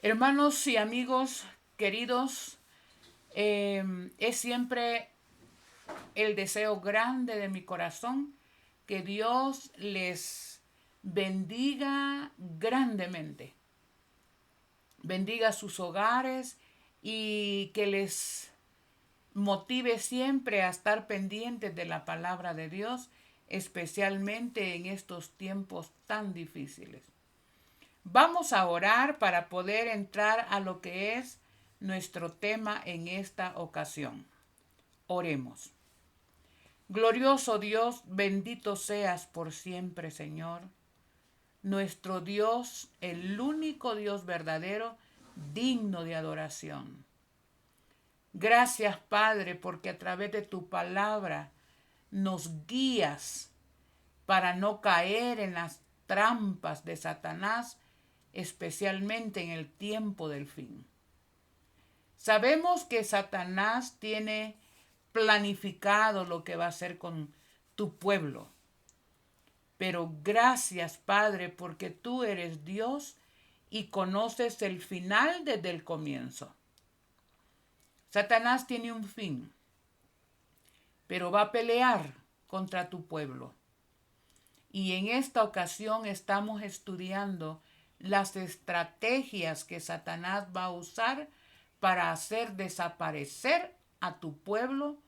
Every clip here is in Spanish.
Hermanos y amigos queridos, es siempre el deseo grande de mi corazón que Dios les bendiga grandemente, bendiga sus hogares y que les motive siempre a estar pendientes de la palabra de Dios, especialmente en estos tiempos tan difíciles. Vamos a orar para poder entrar a lo que es nuestro tema en esta ocasión. Oremos. Glorioso Dios, bendito seas por siempre, Señor. Nuestro Dios, el único Dios verdadero, digno de adoración. Gracias, Padre, porque a través de tu palabra nos guías para no caer en las trampas de Satanás, especialmente en el tiempo del fin. Sabemos que Satanás tiene planificado lo que va a hacer con tu pueblo. Pero gracias, Padre, porque tú eres Dios y conoces el final desde el comienzo. Satanás tiene un fin, pero va a pelear contra tu pueblo. Y en esta ocasión estamos estudiando las estrategias que Satanás va a usar para hacer desaparecer a tu pueblo,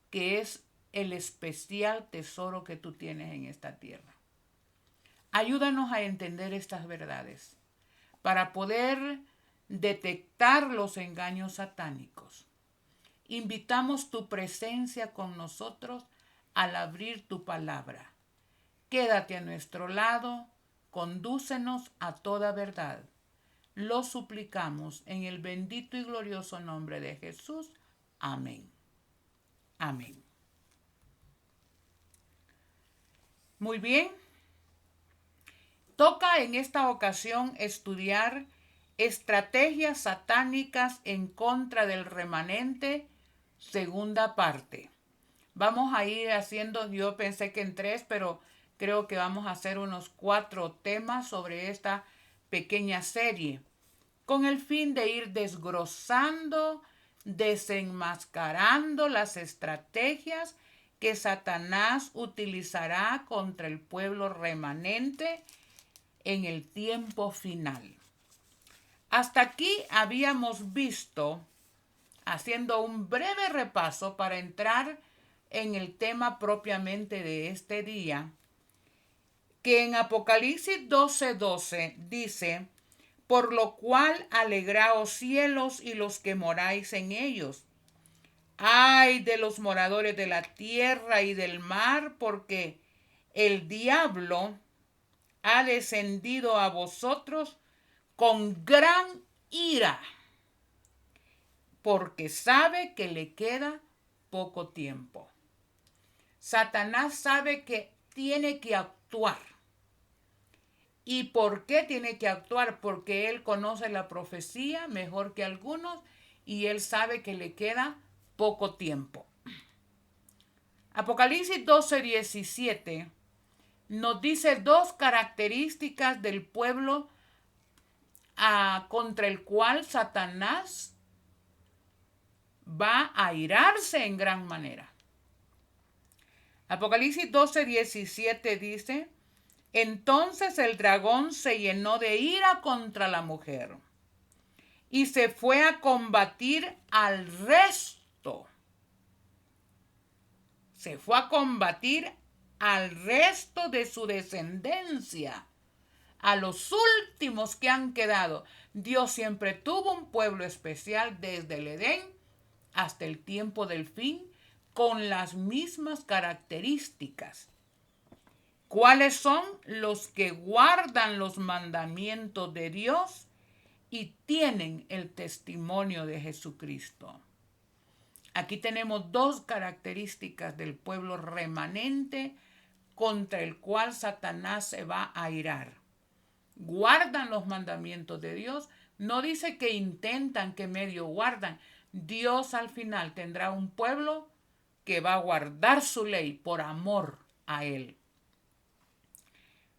que es el especial tesoro que tú tienes en esta tierra. Ayúdanos a entender estas verdades para poder detectar los engaños satánicos. Invitamos tu presencia con nosotros al abrir tu palabra. Quédate a nuestro lado, condúcenos a toda verdad. Lo suplicamos en el bendito y glorioso nombre de Jesús. Amén. Amén. Muy bien. Toca en esta ocasión estudiar estrategias satánicas en contra del remanente, segunda parte. Vamos a ir haciendo, yo pensé que en 3, pero creo que vamos a hacer unos 4 temas sobre esta pequeña serie, con el fin de ir desglosando, desenmascarando las estrategias que Satanás utilizará contra el pueblo remanente en el tiempo final. Hasta aquí habíamos visto, haciendo un breve repaso para entrar en el tema propiamente de este día, que en Apocalipsis 12:12 dice: por lo cual alegraos cielos y los que moráis en ellos. Ay de los moradores de la tierra y del mar, porque el diablo ha descendido a vosotros con gran ira, porque sabe que le queda poco tiempo. Satanás sabe que tiene que actuar. ¿Y por qué tiene que actuar? Porque él conoce la profecía mejor que algunos y él sabe que le queda poco tiempo. Apocalipsis 12:17 nos dice 2 características del pueblo contra el cual Satanás va a airarse en gran manera. Apocalipsis 12:17 dice: entonces el dragón se llenó de ira contra la mujer y se fue a combatir al resto. Se fue a combatir al resto de su descendencia, a los últimos que han quedado. Dios siempre tuvo un pueblo especial desde el Edén hasta el tiempo del fin, con las mismas características. ¿Cuáles son? Los que guardan los mandamientos de Dios y tienen el testimonio de Jesucristo. Aquí tenemos 2 características del pueblo remanente contra el cual Satanás se va a airar. Guardan los mandamientos de Dios. No dice que intentan, que medio guardan. Dios al final tendrá un pueblo que va a guardar su ley por amor a Él.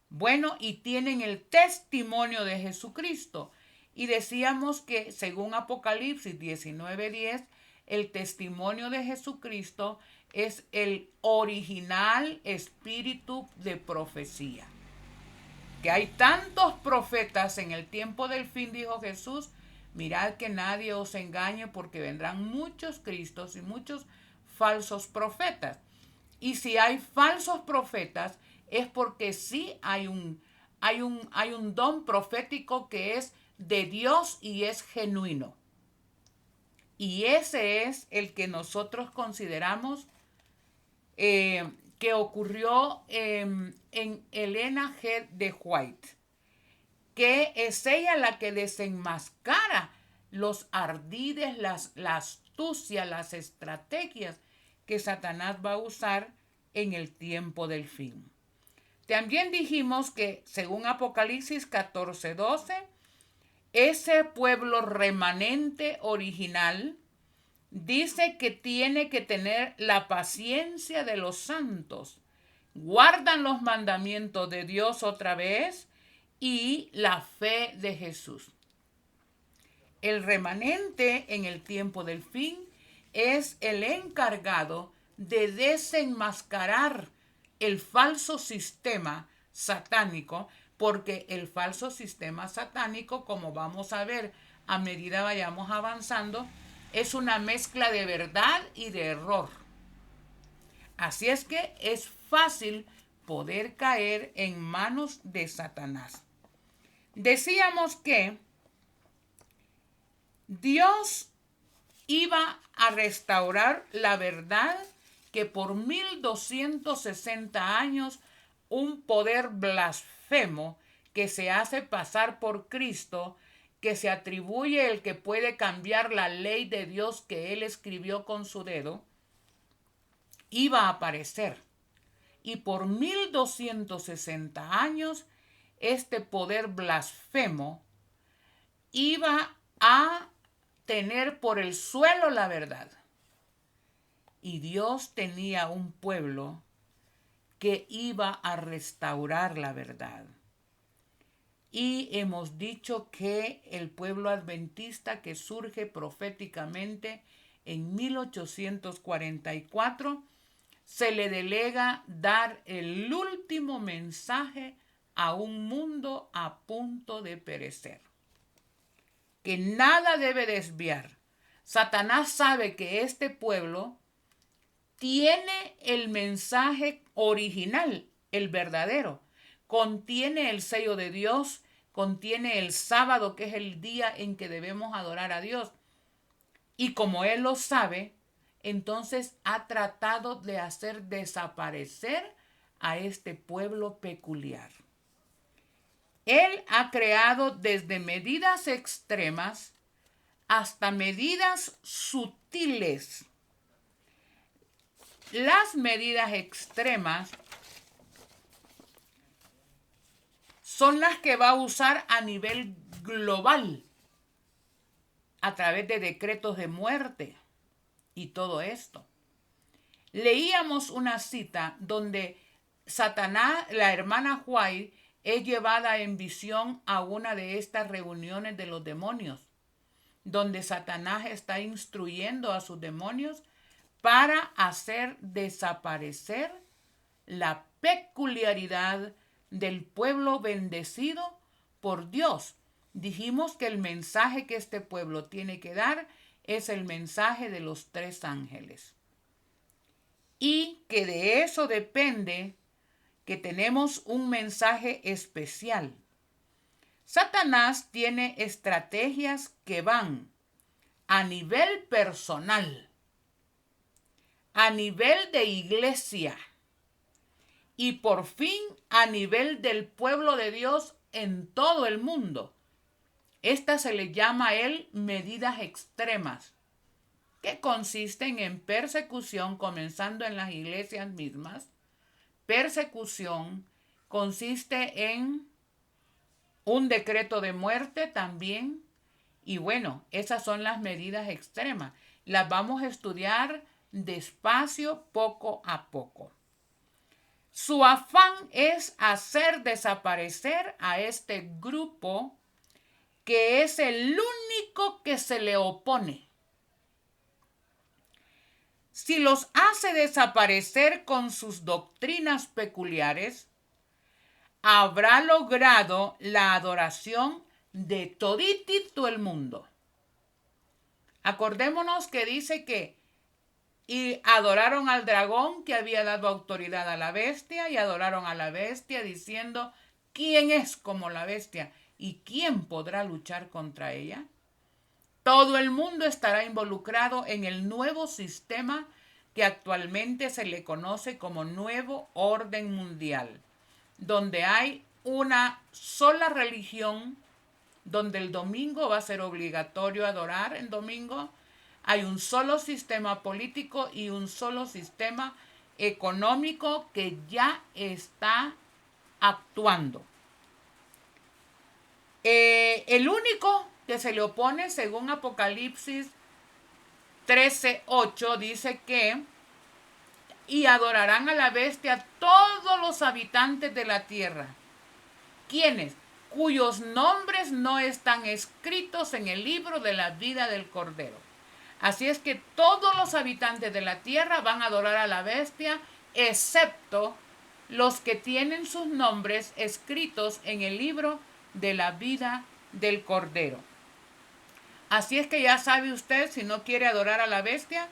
Bueno, y tienen el testimonio de Jesucristo. Y decíamos que según Apocalipsis 19:10, el testimonio de Jesucristo es el original espíritu de profecía. Que hay tantos profetas en el tiempo del fin, dijo Jesús, mirad que nadie os engañe porque vendrán muchos Cristos y muchos falsos profetas. Y si hay falsos profetas es porque sí hay un don profético que es de Dios y es genuino. Y ese es el que nosotros consideramos que ocurrió en Elena G. de White, que es ella la que desenmascara los ardides, la astucia, las estrategias que Satanás va a usar en el tiempo del fin. También dijimos que según Apocalipsis 14:12, ese pueblo remanente original dice que tiene que tener la paciencia de los santos, guardan los mandamientos de Dios otra vez y la fe de Jesús. El remanente en el tiempo del fin es el encargado de desenmascarar el falso sistema satánico, porque el falso sistema satánico, como vamos a ver a medida vayamos avanzando, es una mezcla de verdad y de error. Así es que es fácil poder caer en manos de Satanás. Decíamos que Dios iba a restaurar la verdad que por 1260 años un poder blasfemo que se hace pasar por Cristo, que se atribuye el que puede cambiar la ley de Dios que él escribió con su dedo, iba a aparecer. Y por 1260 años este poder blasfemo iba a tener por el suelo la verdad. Y Dios tenía un pueblo que iba a restaurar la verdad. Y hemos dicho que el pueblo adventista que surge proféticamente en 1844 se le delega dar el último mensaje a un mundo a punto de perecer. Que nada debe desviar. Satanás sabe que este pueblo tiene el mensaje original, el verdadero. Contiene el sello de Dios, contiene el sábado, que es el día en que debemos adorar a Dios. Y como él lo sabe, entonces ha tratado de hacer desaparecer a este pueblo peculiar. Él ha creado desde medidas extremas hasta medidas sutiles. Las medidas extremas son las que va a usar a nivel global a través de decretos de muerte y todo esto. Leíamos una cita donde Satanás, la hermana White, es llevada en visión a una de estas reuniones de los demonios, donde Satanás está instruyendo a sus demonios para hacer desaparecer la peculiaridad del pueblo bendecido por Dios. Dijimos que el mensaje que este pueblo tiene que dar es el mensaje de los 3 ángeles. Y que de eso depende que tenemos un mensaje especial. Satanás tiene estrategias que van a nivel personal, a nivel de iglesia y por fin a nivel del pueblo de Dios en todo el mundo. Esta se le llama a él medidas extremas, que consisten en persecución, comenzando en las iglesias mismas. Persecución consiste en un decreto de muerte también. Y bueno, esas son las medidas extremas. Las vamos a estudiar despacio, poco a poco. Su afán es hacer desaparecer a este grupo que es el único que se le opone. Si los hace desaparecer con sus doctrinas peculiares, habrá logrado la adoración de toditito el mundo. Acordémonos que dice que y adoraron al dragón que había dado autoridad a la bestia y adoraron a la bestia diciendo, ¿quién es como la bestia? ¿Y quién podrá luchar contra ella? Todo el mundo estará involucrado en el nuevo sistema que actualmente se le conoce como Nuevo Orden Mundial, donde hay una sola religión, donde el domingo va a ser obligatorio adorar en domingo. Hay un solo sistema político y un solo sistema económico que ya está actuando. El único que se le opone, según Apocalipsis 13:8, dice que y adorarán a la bestia todos los habitantes de la tierra. ¿Quiénes? Cuyos nombres no están escritos en el libro de la vida del Cordero. Así es que todos los habitantes de la tierra van a adorar a la bestia, excepto los que tienen sus nombres escritos en el libro de la vida del Cordero. Así es que ya sabe usted, si no quiere adorar a la bestia,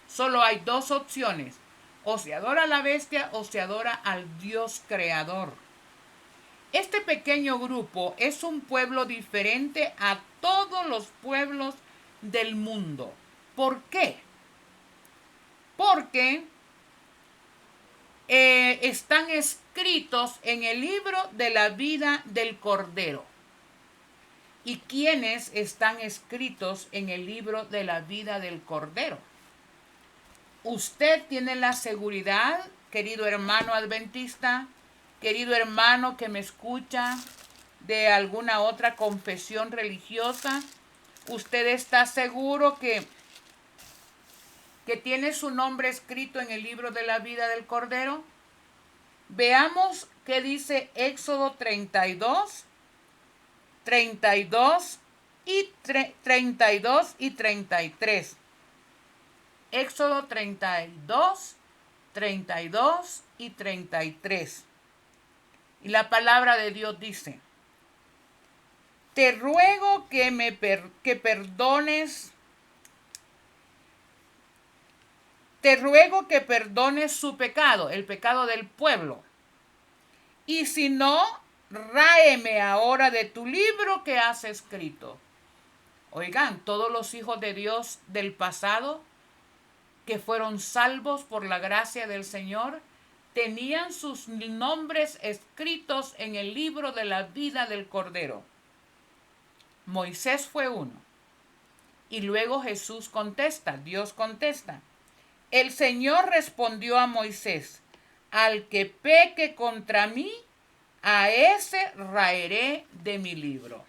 solo hay dos opciones. O se adora a la bestia o se adora al Dios creador. Este pequeño grupo es un pueblo diferente a todos los pueblos del mundo. ¿Por qué? Porque están escritos en el libro de la vida del Cordero. ¿Y quiénes están escritos en el libro de la vida del Cordero? Usted tiene la seguridad, querido hermano adventista, querido hermano que me escucha de alguna otra confesión religiosa, usted está seguro que tiene su nombre escrito en el libro de la vida del Cordero. Veamos qué dice Éxodo 32 y 33. Éxodo 32 y 33. Y la palabra de Dios dice, te ruego que perdones su pecado, el pecado del pueblo. Y si no, ráeme ahora de tu libro que has escrito. Oigan, todos los hijos de Dios del pasado que fueron salvos por la gracia del Señor, tenían sus nombres escritos en el libro de la vida del Cordero. Moisés fue uno. Y luego Jesús contesta, Dios contesta. El Señor respondió a Moisés, al que peque contra mí, a ese raeré de mi libro.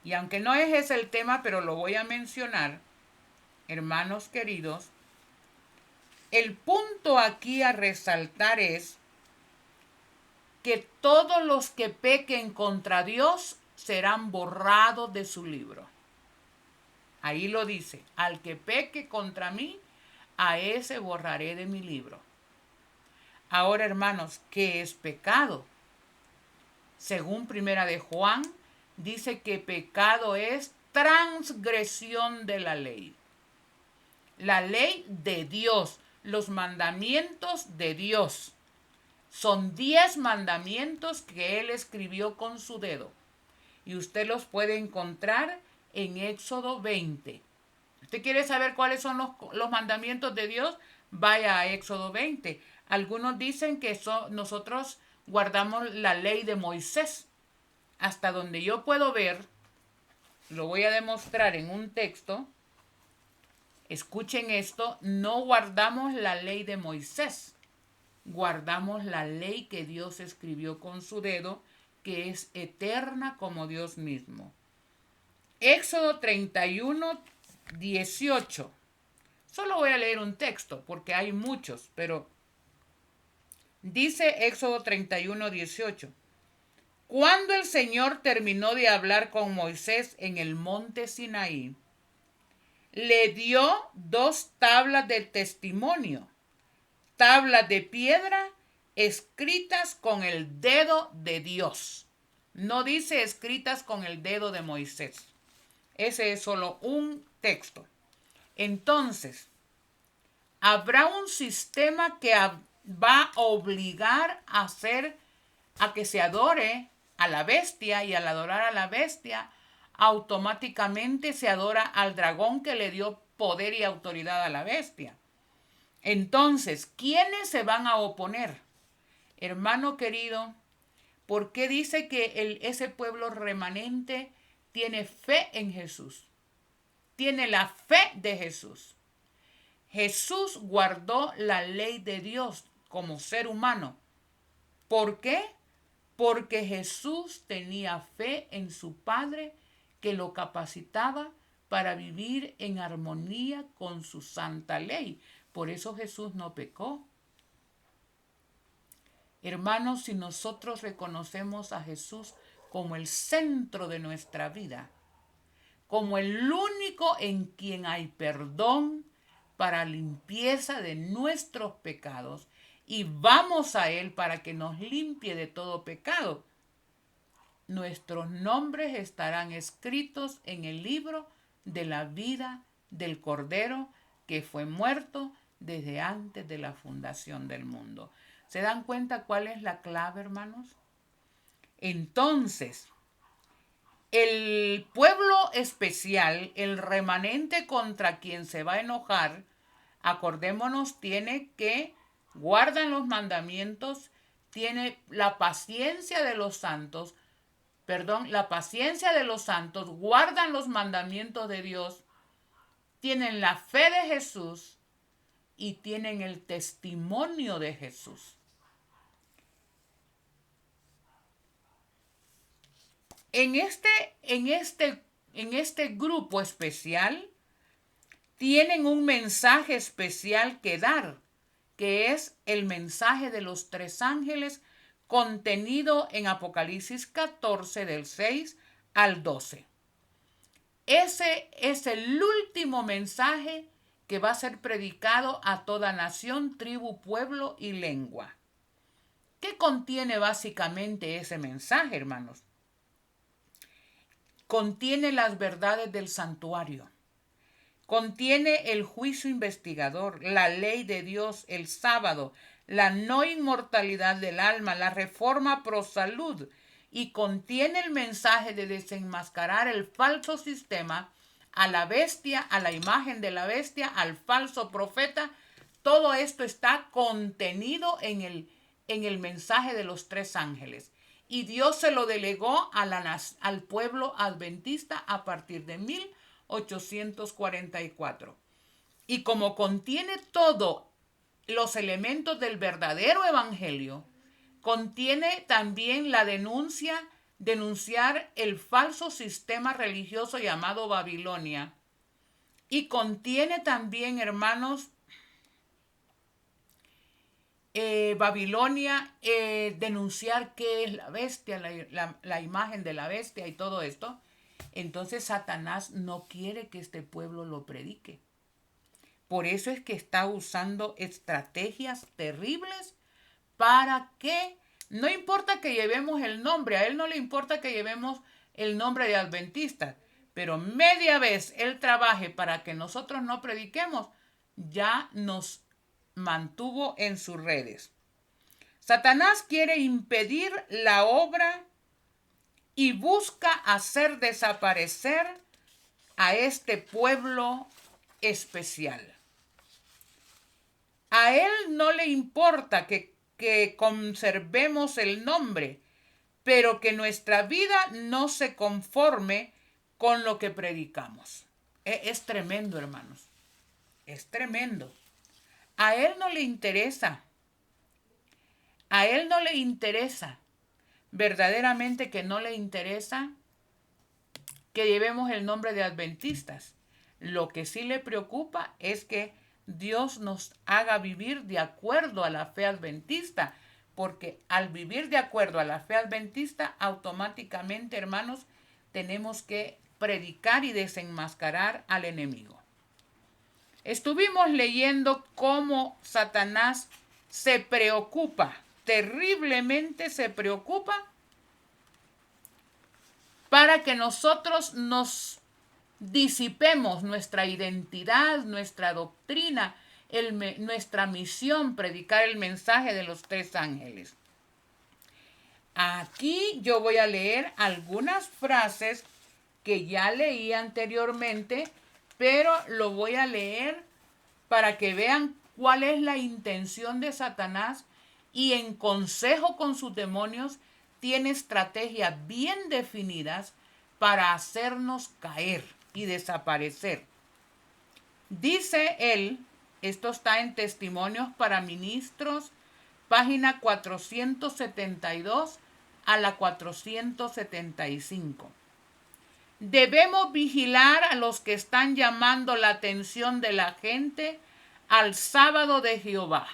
Y aunque no es ese el tema, pero lo voy a mencionar, hermanos queridos, el punto aquí a resaltar es que todos los que pequen contra Dios serán borrados de su libro. Ahí lo dice, al que peque contra mí, a ese borraré de mi libro. Ahora, hermanos, ¿qué es pecado? Según Primera de Juan, dice que pecado es transgresión de la ley. La ley de Dios, los mandamientos de Dios. Son 10 mandamientos que Él escribió con su dedo. Y usted los puede encontrar en Éxodo 20. ¿Usted quiere saber cuáles son los mandamientos de Dios? Vaya a Éxodo 20. Algunos dicen que nosotros guardamos la ley de Moisés. Hasta donde yo puedo ver, lo voy a demostrar en un texto. Escuchen esto, no guardamos la ley de Moisés, guardamos la ley que Dios escribió con su dedo, que es eterna como Dios mismo. Éxodo 31, 18. Solo voy a leer un texto porque hay muchos, pero dice Éxodo 31, 18. Cuando el Señor terminó de hablar con Moisés en el monte Sinaí, le dio 2 tablas de testimonio, tablas de piedra escritas con el dedo de Dios. No dice escritas con el dedo de Moisés. Ese es solo un texto. Entonces, habrá un sistema que va a obligar a que se adore a la bestia, y al adorar a la bestia, automáticamente se adora al dragón que le dio poder y autoridad a la bestia. Entonces, ¿quiénes se van a oponer? Hermano querido, ¿por qué dice que ese pueblo remanente tiene fe en Jesús? Tiene la fe de Jesús. Jesús guardó la ley de Dios como ser humano. ¿Por qué? Porque Jesús tenía fe en su Padre, que lo capacitaba para vivir en armonía con su santa ley. Por eso Jesús no pecó. Hermanos, si nosotros reconocemos a Jesús como el centro de nuestra vida, como el único en quien hay perdón para limpieza de nuestros pecados, y vamos a Él para que nos limpie de todo pecado, nuestros nombres estarán escritos en el libro de la vida del Cordero que fue muerto desde antes de la fundación del mundo. ¿Se dan cuenta cuál es la clave, hermanos? Entonces, el pueblo especial, el remanente contra quien se va a enojar, acordémonos, tiene que guardan los mandamientos, tiene la paciencia de los santos, guardan los mandamientos de Dios, tienen la fe de Jesús y tienen el testimonio de Jesús. En este grupo especial tienen un mensaje especial que dar, que es el mensaje de los 3 ángeles contenido en Apocalipsis 14 del 6 al 12. Ese es el último mensaje que va a ser predicado a toda nación, tribu, pueblo y lengua. ¿Qué contiene básicamente ese mensaje, hermanos? Contiene las verdades del santuario. Contiene el juicio investigador, la ley de Dios, el sábado, la no inmortalidad del alma, la reforma pro salud, y contiene el mensaje de desenmascarar el falso sistema, a la bestia, a la imagen de la bestia, al falso profeta. Todo esto está contenido en el mensaje de los 3 ángeles. Y Dios se lo delegó al pueblo adventista a partir de 1844. Y como contiene todos los elementos del verdadero evangelio, contiene también la denunciar el falso sistema religioso llamado Babilonia. Y contiene también, hermanos, Babilonia, denunciar qué es la bestia, la imagen de la bestia y todo esto. Entonces Satanás no quiere que este pueblo lo predique. Por eso es que está usando estrategias terribles para que, no importa que llevemos el nombre, a él no le importa que llevemos el nombre de adventistas, pero media vez él trabaje para que nosotros no prediquemos, ya nos mantuvo en sus redes. Satanás quiere impedir la obra y busca hacer desaparecer a este pueblo especial. A él no le importa que conservemos el nombre, pero que nuestra vida no se conforme con lo que predicamos. Es tremendo, hermanos. Es tremendo. A él no le interesa. A él no le interesa. Verdaderamente que no le interesa que llevemos el nombre de adventistas. Lo que sí le preocupa es que Dios nos haga vivir de acuerdo a la fe adventista, porque al vivir de acuerdo a la fe adventista, automáticamente, hermanos, tenemos que predicar y desenmascarar al enemigo. Estuvimos leyendo cómo Satanás se preocupa, terriblemente se preocupa para que nosotros nos disipemos nuestra identidad, nuestra doctrina, nuestra misión, predicar el mensaje de los 3 ángeles. Aquí yo voy a leer algunas frases que ya leí anteriormente, pero lo voy a leer para que vean cuál es la intención de Satanás, y en consejo con sus demonios tiene estrategias bien definidas para hacernos caer y desaparecer. Dice él, esto está en Testimonios para Ministros, página 472 a la 475. Debemos vigilar a los que están llamando la atención de la gente al sábado de Jehová.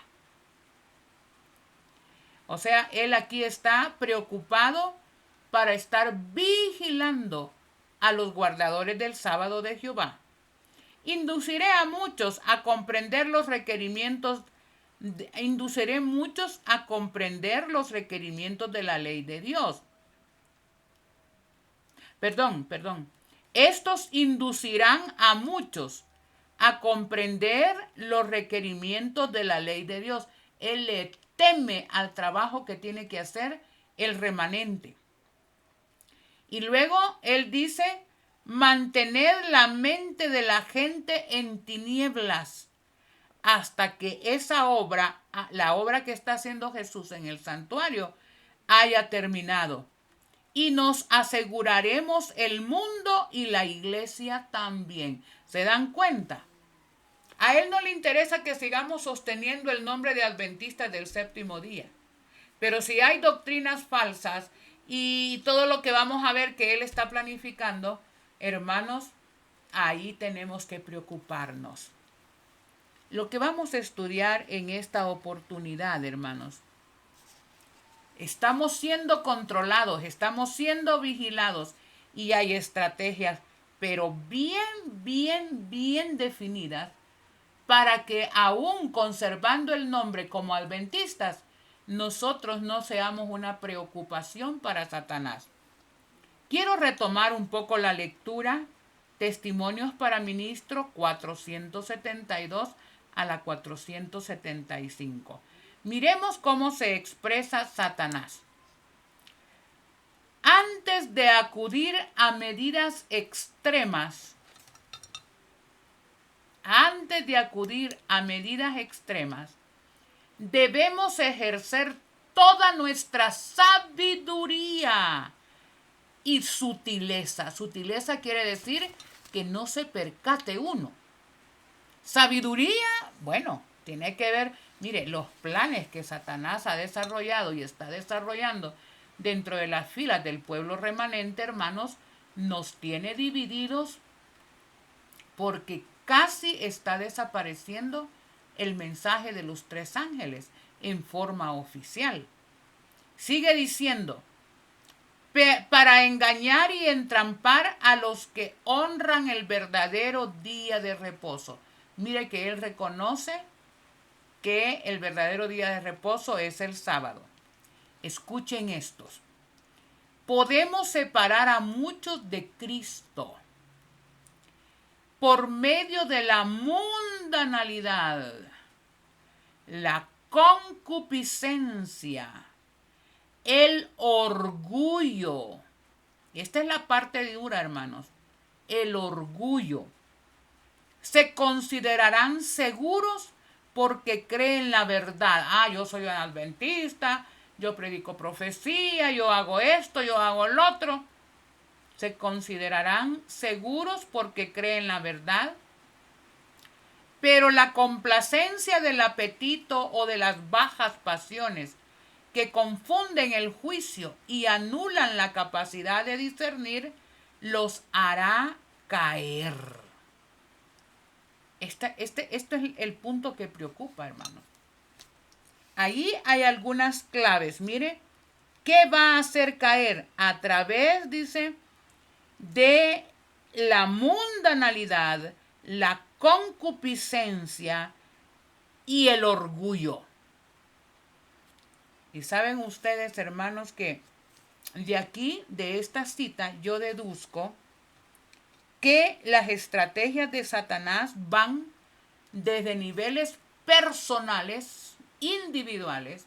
O sea, él aquí está preocupado para estar vigilando a los guardadores del sábado de Jehová. Induciré a muchos a comprender los requerimientos de la ley de Dios. Estos inducirán a muchos a comprender los requerimientos de la ley de Dios. Él le teme al trabajo que tiene que hacer el remanente. Y luego él dice, mantener la mente de la gente en tinieblas hasta que esa obra, la obra que está haciendo Jesús en el santuario, haya terminado. Y nos aseguraremos el mundo y la iglesia también. ¿Se dan cuenta? A él no le interesa que sigamos sosteniendo el nombre de adventistas del séptimo día. Pero si hay doctrinas falsas y todo lo que vamos a ver que él está planificando, hermanos, ahí tenemos que preocuparnos. Lo que vamos a estudiar en esta oportunidad, hermanos, estamos siendo controlados, estamos siendo vigilados y hay estrategias, pero bien definidas para que aún conservando el nombre como adventistas, nosotros no seamos una preocupación para Satanás. Quiero retomar un poco la lectura, Testimonios para Ministro 472 a la 475. Miremos cómo se expresa Satanás. Antes de acudir a medidas extremas, debemos ejercer toda nuestra sabiduría y sutileza. Sutileza quiere decir que no se percate uno. Sabiduría, bueno, tiene que ver, mire, los planes que Satanás ha desarrollado y está desarrollando dentro de las filas del pueblo remanente, hermanos, nos tiene divididos porque casi está desapareciendo el mensaje de los 3 ángeles en forma oficial. Sigue diciendo, para engañar y entrampar a los que honran el verdadero día de reposo. Mire que él reconoce que el verdadero día de reposo es el sábado. Escuchen estos. Podemos separar a muchos de Cristo por medio de la mundanalidad, la concupiscencia, el orgullo. Esta es la parte dura, hermanos. El orgullo. Se considerarán seguros porque creen la verdad. Yo soy un adventista, yo predico profecía, yo hago esto, yo hago el otro. Se considerarán seguros porque creen la verdad. Pero la complacencia del apetito o de las bajas pasiones que confunden el juicio y anulan la capacidad de discernir, los hará caer. Esto es el punto que preocupa, hermano. ahí hay algunas claves. Mire, ¿qué va a hacer caer? A través, dice, de la mundanalidad, la concupiscencia y el orgullo. Y saben ustedes, hermanos, que de aquí, de esta cita, yo deduzco que las estrategias de Satanás van desde niveles personales, individuales.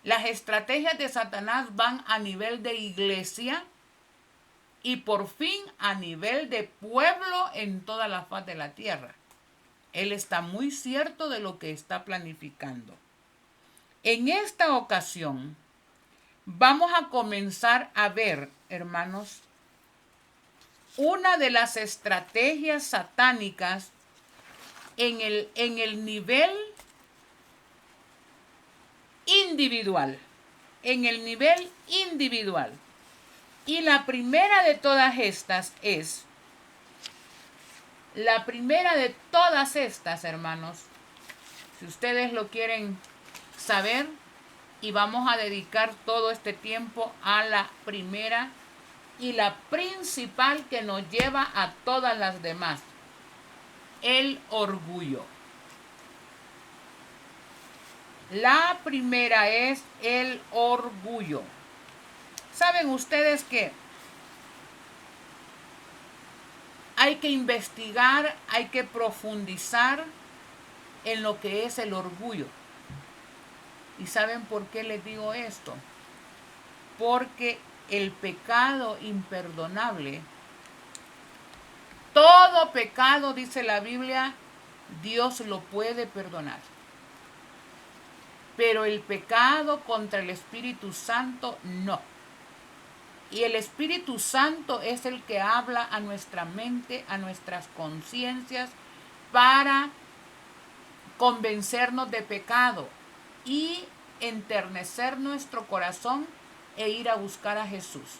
Las estrategias de Satanás van a nivel de iglesia y por fin a nivel de pueblo en toda la faz de la tierra. Él está muy cierto de lo que está planificando. En esta ocasión vamos a comenzar a ver, hermanos, una de las estrategias satánicas en el nivel individual. En el nivel individual. Y la primera de todas estas, hermanos, si ustedes lo quieren saber, y vamos a dedicar todo este tiempo a la primera y la principal que nos lleva a todas las demás, el orgullo. La primera es el orgullo. ¿Saben ustedes que hay que investigar, hay que profundizar en lo que es el orgullo? ¿Y saben por qué les digo esto? Porque el pecado imperdonable, todo pecado, dice la Biblia, Dios lo puede perdonar. Pero el pecado contra el Espíritu Santo, no. Y el Espíritu Santo es el que habla a nuestra mente, a nuestras conciencias, para convencernos de pecado y enternecer nuestro corazón e ir a buscar a Jesús.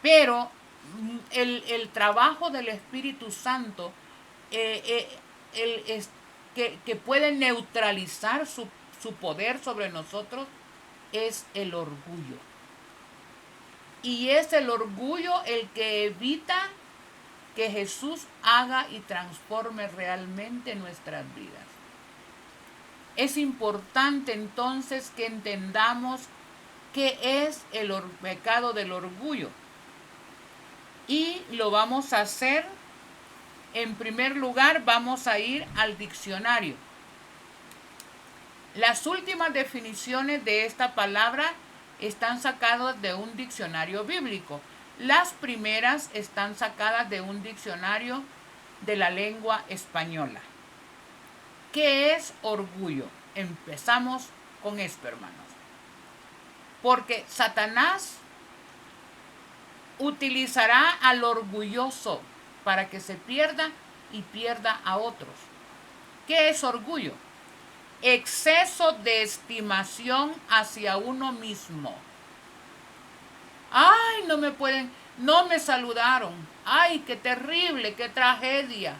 Pero el trabajo del Espíritu Santo que puede neutralizar su poder sobre nosotros es el orgullo. Y es el orgullo el que evita que Jesús haga y transforme realmente nuestras vidas. Es importante entonces que entendamos qué es el pecado del orgullo. Y lo vamos a hacer, en primer lugar, vamos a ir al diccionario. Las últimas definiciones de esta palabra están sacadas de un diccionario bíblico. Las primeras están sacadas de un diccionario de la lengua española. ¿Qué es orgullo? Empezamos con esto, hermanos. Porque Satanás utilizará al orgulloso para que se pierda y pierda a otros. ¿Qué es orgullo? Exceso de estimación hacia uno mismo. Ay, no me saludaron. Ay, qué terrible, qué tragedia.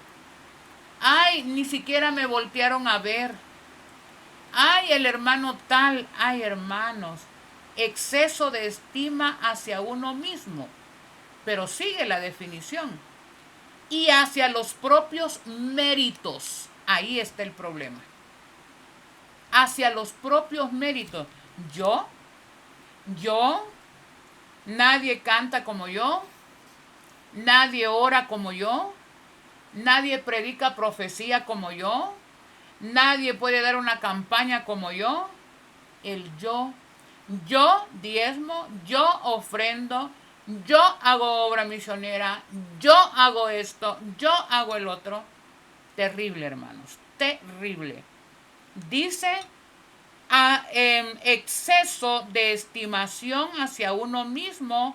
Ay, ni siquiera me voltearon a ver. Ay, el hermano tal. Ay, hermanos, exceso de estima hacia uno mismo. Pero sigue la definición. Y hacia los propios méritos. Ahí está el problema. Hacia los propios méritos. Yo, nadie canta como yo, nadie ora como yo, nadie predica profecía como yo, nadie puede dar una campaña como yo. El yo diezmo, yo ofrendo, yo hago obra misionera, yo hago esto, yo hago el otro. Terrible, hermanos, terrible. Dice exceso de estimación hacia uno mismo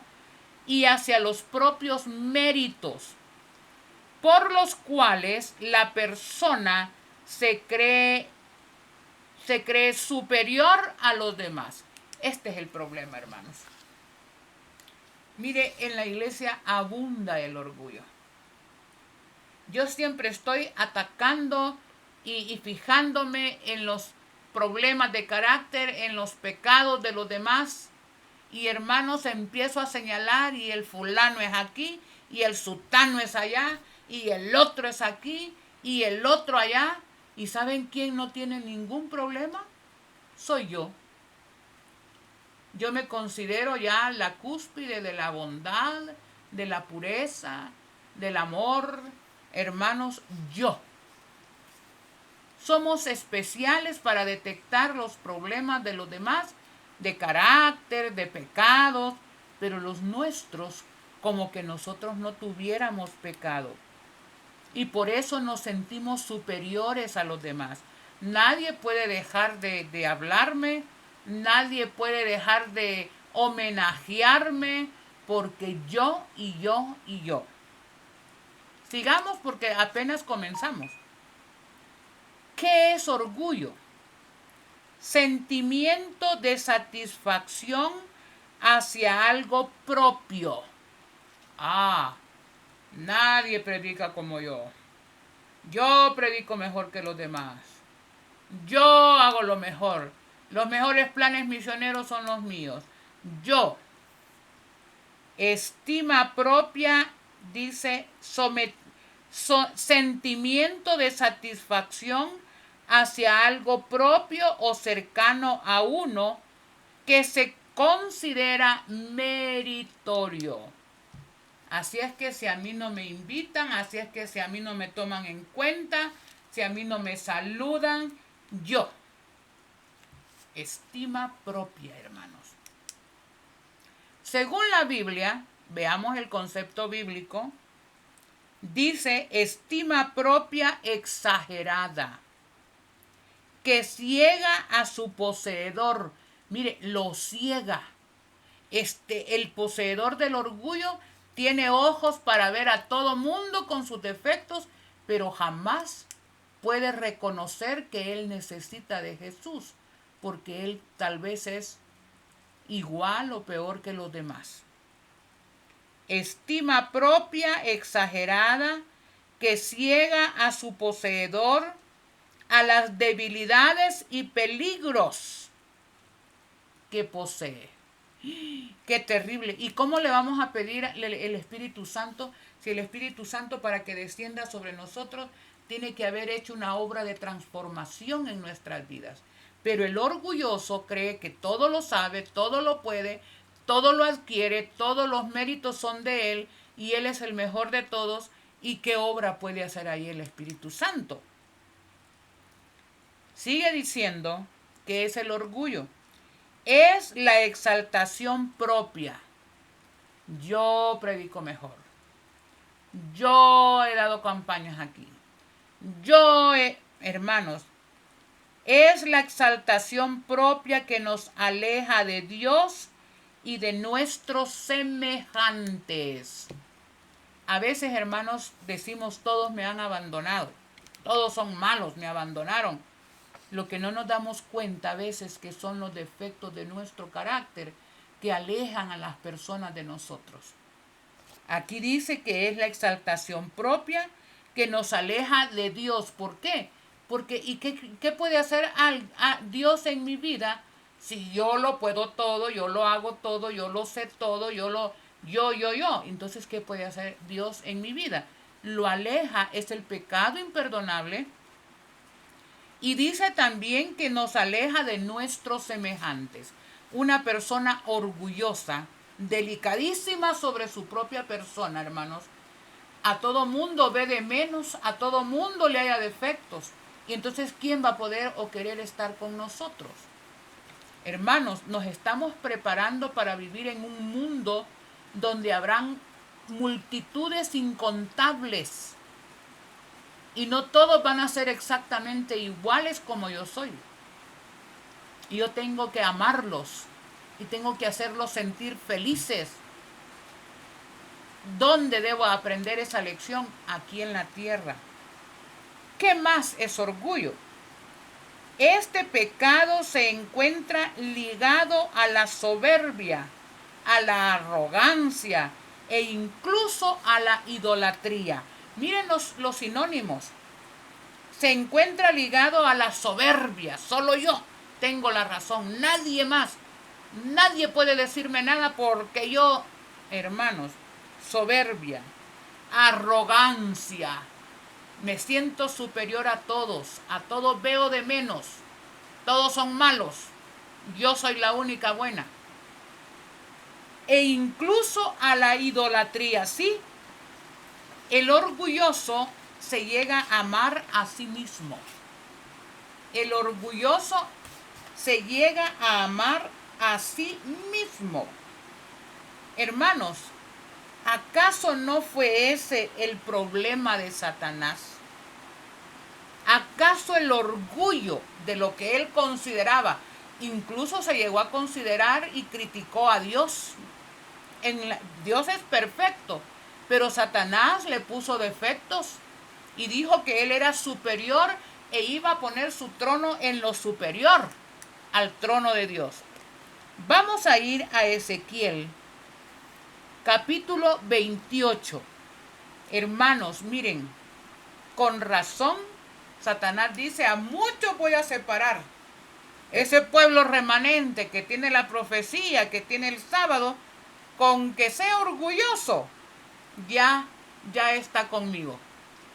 y hacia los propios méritos, por los cuales la persona se cree superior a los demás. Este es el problema, hermanos. Mire, en la iglesia abunda el orgullo. Yo siempre estoy atacando y fijándome en los problemas de carácter, en los pecados de los demás. Y hermanos, empiezo a señalar y el fulano es aquí y el sutano es allá y el otro es aquí y el otro allá. ¿Y saben quién no tiene ningún problema? Soy yo. Yo me considero ya la cúspide de la bondad, de la pureza, del amor. Hermanos, yo. Somos especiales para detectar los problemas de los demás, de carácter, de pecados, pero los nuestros, como que nosotros no tuviéramos pecado. Y por eso nos sentimos superiores a los demás. Nadie puede dejar de hablarme, nadie puede dejar de homenajearme, porque yo y yo y yo. Sigamos porque apenas comenzamos. ¿Qué es orgullo? Sentimiento de satisfacción hacia algo propio. Nadie predica como yo. Yo predico mejor que los demás. Yo hago lo mejor. Los mejores planes misioneros son los míos. Yo. Estima propia, dice, sentimiento de satisfacción hacia algo propio o cercano a uno que se considera meritorio. Así es que si a mí no me invitan, así es que si a mí no me toman en cuenta, si a mí no me saludan, yo. Estima propia, hermanos. Según la Biblia, veamos el concepto bíblico, dice estima propia exagerada, que ciega a su poseedor. Mire, lo ciega. El poseedor del orgullo tiene ojos para ver a todo mundo con sus defectos, pero jamás puede reconocer que él necesita de Jesús, porque él tal vez es igual o peor que los demás. Estima propia exagerada que ciega a su poseedor a las debilidades y peligros que posee. ¡Qué terrible! ¿Y cómo le vamos a pedir el Espíritu Santo? Si el Espíritu Santo, para que descienda sobre nosotros, tiene que haber hecho una obra de transformación en nuestras vidas. Pero el orgulloso cree que todo lo sabe, todo lo puede, todo lo adquiere, todos los méritos son de él y él es el mejor de todos. ¿Y qué obra puede hacer ahí el Espíritu Santo? Sigue diciendo que es el orgullo. Es la exaltación propia. Yo predico mejor. Yo he dado campañas aquí. Hermanos, es la exaltación propia que nos aleja de Dios y de nuestros semejantes. A veces, hermanos, decimos todos me han abandonado. Todos son malos, me abandonaron. Lo que no nos damos cuenta a veces que son los defectos de nuestro carácter que alejan a las personas de nosotros. Aquí dice que es la exaltación propia que nos aleja de Dios. ¿Por qué? Porque, ¿y qué puede hacer Dios en mi vida si yo lo puedo todo, yo lo hago todo, yo lo sé todo, yo? Entonces, ¿qué puede hacer Dios en mi vida? Lo aleja, es el pecado imperdonable. Y dice también que nos aleja de nuestros semejantes. Una persona orgullosa, delicadísima sobre su propia persona, hermanos. A todo mundo ve de menos, a todo mundo le haya defectos. Y entonces, ¿quién va a poder o querer estar con nosotros? Hermanos, nos estamos preparando para vivir en un mundo donde habrán multitudes incontables. Y no todos van a ser exactamente iguales como yo soy. Y yo tengo que amarlos y tengo que hacerlos sentir felices. ¿Dónde debo aprender esa lección? Aquí en la tierra. ¿Qué más es orgullo? Este pecado se encuentra ligado a la soberbia, a la arrogancia e incluso a la idolatría. Miren los sinónimos. se encuentra ligado a la soberbia. Solo yo tengo la razón, nadie más. Nadie puede decirme nada porque yo, hermanos, soberbia, arrogancia. Me siento superior a todos veo de menos. Todos son malos, yo soy la única buena. E incluso a la idolatría, ¿sí? El orgulloso se llega a amar a sí mismo. El orgulloso se llega a amar a sí mismo. Hermanos, ¿acaso no fue ese el problema de Satanás? ¿Acaso el orgullo de lo que él consideraba, incluso se llegó a considerar y criticó a Dios? Dios es perfecto, pero Satanás le puso defectos y dijo que él era superior e iba a poner su trono en lo superior al trono de Dios. Vamos a ir a Ezequiel, capítulo 28. Hermanos, miren, con razón Satanás dice: a muchos voy a separar. Ese pueblo remanente que tiene la profecía, que tiene el sábado, con que sea orgulloso, ya está conmigo.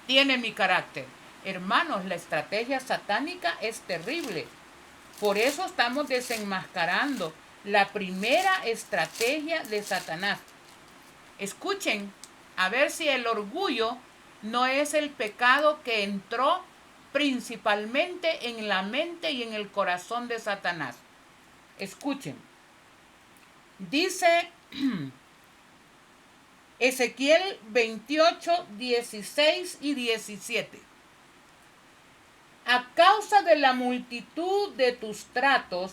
Tiene mi carácter. Hermanos, la estrategia satánica es terrible. Por eso estamos desenmascarando la primera estrategia de Satanás. Escuchen, a ver si el orgullo no es el pecado que entró principalmente en la mente y en el corazón de Satanás. Escuchen. Dice Ezequiel 28, 16 y 17. A causa de la multitud de tus tratos,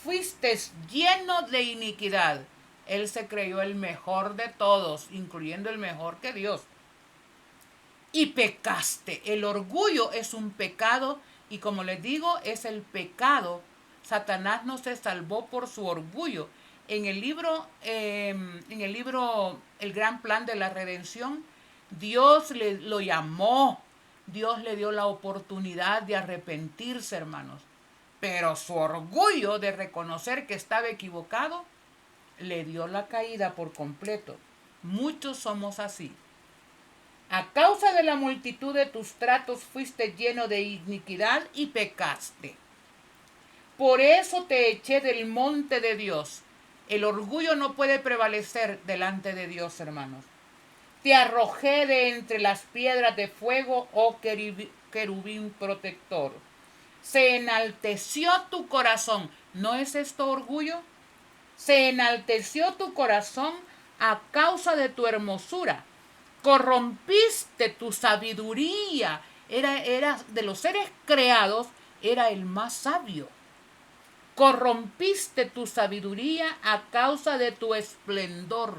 fuiste lleno de iniquidad. Él se creyó el mejor de todos, incluyendo el mejor que Dios. Y pecaste. El orgullo es un pecado y, como les digo, es el pecado. Satanás no se salvó por su orgullo. En el libro El Gran Plan de la Redención, Dios lo llamó. Dios le dio la oportunidad de arrepentirse, hermanos. Pero su orgullo de reconocer que estaba equivocado le dio la caída por completo. Muchos somos así. A causa de la multitud de tus tratos fuiste lleno de iniquidad y pecaste. Por eso te eché del monte de Dios. El orgullo no puede prevalecer delante de Dios, hermanos. Te arrojé de entre las piedras de fuego, oh querubín protector. Se enalteció tu corazón. ¿No es esto orgullo? Se enalteció tu corazón a causa de tu hermosura. Corrompiste tu sabiduría. Era de los seres creados, era el más sabio. Corrompiste tu sabiduría a causa de tu esplendor.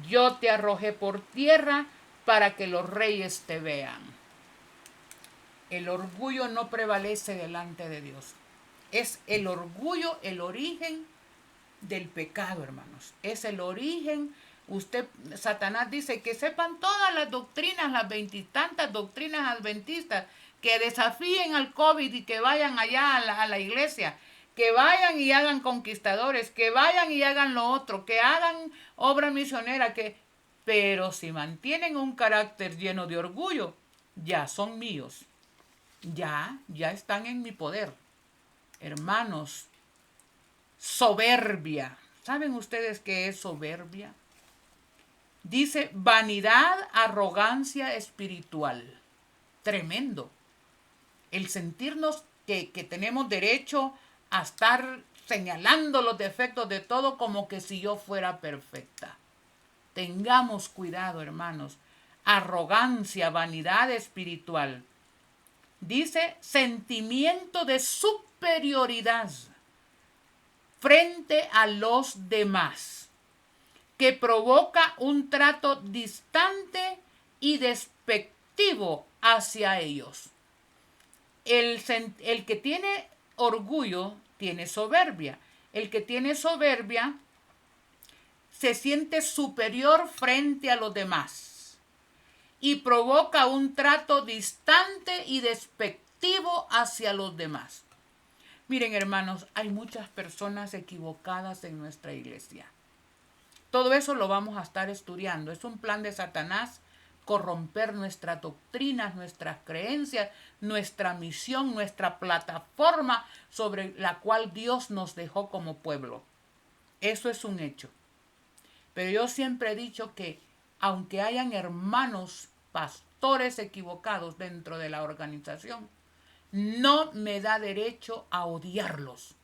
Yo te arrojé por tierra para que los reyes te vean. El orgullo no prevalece delante de Dios. Es el orgullo el origen del pecado, hermanos. Es el origen. Satanás dice que sepan todas las doctrinas, las veintitantas doctrinas adventistas, que desafíen al COVID y que vayan allá a la iglesia, que vayan y hagan conquistadores, que vayan y hagan lo otro, que hagan obra misionera, pero si mantienen un carácter lleno de orgullo, ya son míos, ya están en mi poder. Hermanos, soberbia. ¿Saben ustedes qué es soberbia? Dice vanidad, arrogancia espiritual. Tremendo. El sentirnos que tenemos derecho a estar señalando los defectos de todo como que si yo fuera perfecta. Tengamos cuidado, hermanos. Arrogancia, vanidad espiritual. Dice sentimiento de superioridad frente a los demás, que provoca un trato distante y despectivo hacia ellos. El que tiene orgullo tiene soberbia. El que tiene soberbia se siente superior frente a los demás. y provoca un trato distante y despectivo hacia los demás. Miren, hermanos, hay muchas personas equivocadas en nuestra iglesia. Todo eso lo vamos a estar estudiando. Es un plan de Satanás corromper nuestras doctrinas, nuestras creencias, nuestra misión, nuestra plataforma sobre la cual Dios nos dejó como pueblo. Eso es un hecho. Pero yo siempre he dicho que aunque hayan hermanos pastores equivocados dentro de la organización, no me da derecho a odiarlos.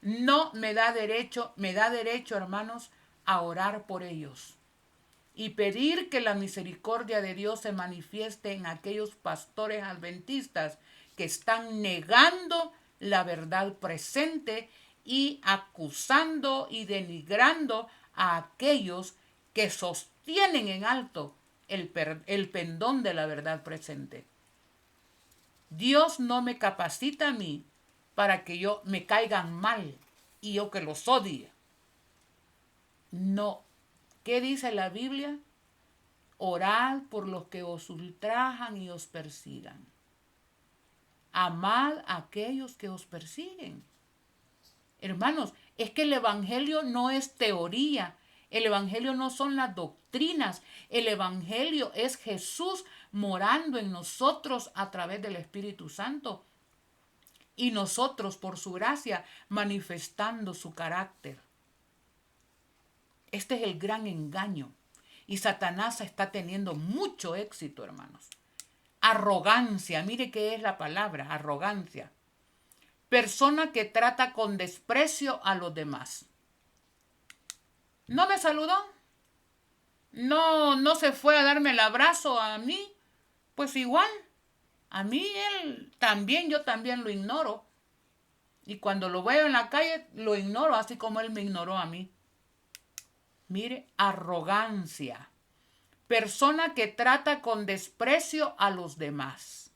No me da derecho, hermanos, a orar por ellos y pedir que la misericordia de Dios se manifieste en aquellos pastores adventistas que están negando la verdad presente y acusando y denigrando a aquellos que sostienen en alto el pendón de la verdad presente. Dios no me capacita a mí para que yo me caigan mal y yo que los odie. No. ¿Qué dice la Biblia? Orad por los que os ultrajan y os persigan. Amad a aquellos que os persiguen. Hermanos, es que el Evangelio no es teoría. El Evangelio no son las doctrinas. El Evangelio es Jesús morando en nosotros a través del Espíritu Santo. Y nosotros, por su gracia, manifestando su carácter. Este es el gran engaño. Y Satanás está teniendo mucho éxito, hermanos. Arrogancia, mire qué es la palabra, arrogancia. Persona que trata con desprecio a los demás. ¿No me saludó? No se fue a darme el abrazo a mí. Pues igual, a mí él también, yo también lo ignoro. Y cuando lo veo en la calle, lo ignoro, así como él me ignoró a mí. Mire, arrogancia. Persona que trata con desprecio a los demás.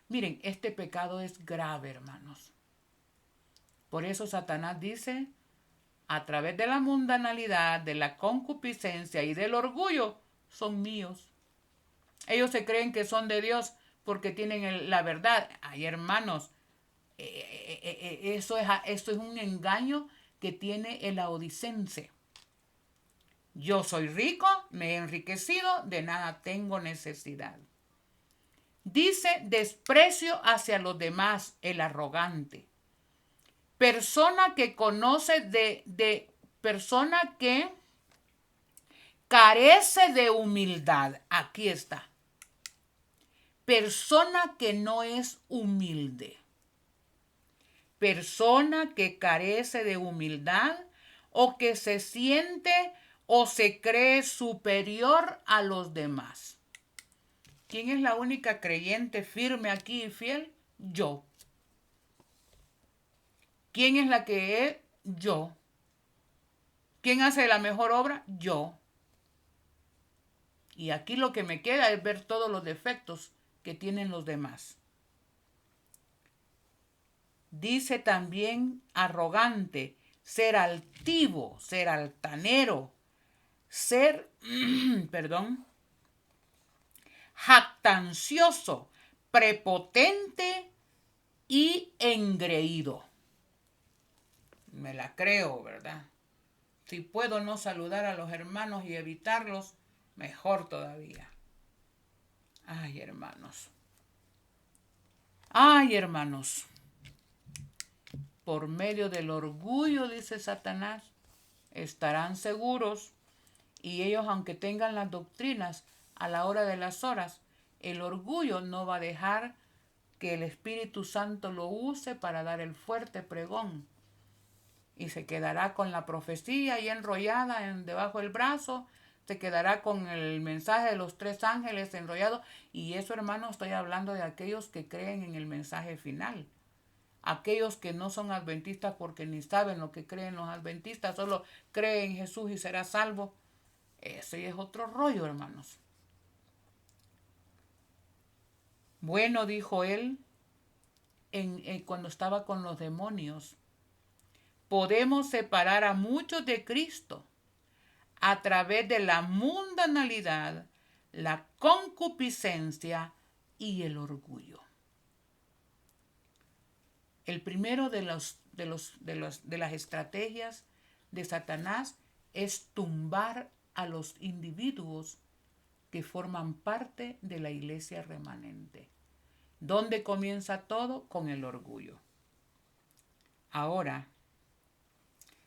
Miren, este pecado es grave, hermanos. Por eso Satanás dice, a través de la mundanalidad, de la concupiscencia y del orgullo, son míos. Ellos se creen que son de Dios porque tienen la verdad. Ay, hermanos, eso es un engaño que tiene el laodicense. Yo soy rico, me he enriquecido, de nada tengo necesidad. Dice desprecio hacia los demás, el arrogante. Persona que conoce persona que carece de humildad. Aquí está. Persona que no es humilde. Persona que carece de humildad o que se siente o se cree superior a los demás. ¿Quién es la única creyente firme aquí y fiel? Yo. ¿Quién es la que es? Yo. ¿Quién hace la mejor obra? Yo. Y aquí lo que me queda es ver todos los defectos que tienen los demás. Dice también arrogante, ser altivo, ser altanero, ser, jactancioso, prepotente y engreído. Me la creo, ¿verdad? Si puedo no saludar a los hermanos y evitarlos, mejor todavía. Ay, hermanos. Ay, hermanos. Por medio del orgullo, dice Satanás, estarán seguros y ellos, aunque tengan las doctrinas a la hora de las horas, el orgullo no va a dejar que el Espíritu Santo lo use para dar el fuerte pregón. Y se quedará con la profecía ahí enrollada debajo del brazo, se quedará con el mensaje de los 3 ángeles enrollado. Y eso, hermanos, estoy hablando de aquellos que creen en el mensaje final. Aquellos que no son adventistas porque ni saben lo que creen los adventistas, solo creen en Jesús y será salvo. Ese es otro rollo, hermanos. Bueno, dijo él cuando estaba con los demonios, podemos separar a muchos de Cristo a través de la mundanalidad, la concupiscencia y el orgullo. El primero de las estrategias de Satanás es tumbar a los individuos que forman parte de la iglesia remanente. ¿Dónde comienza todo? Con el orgullo. Ahora,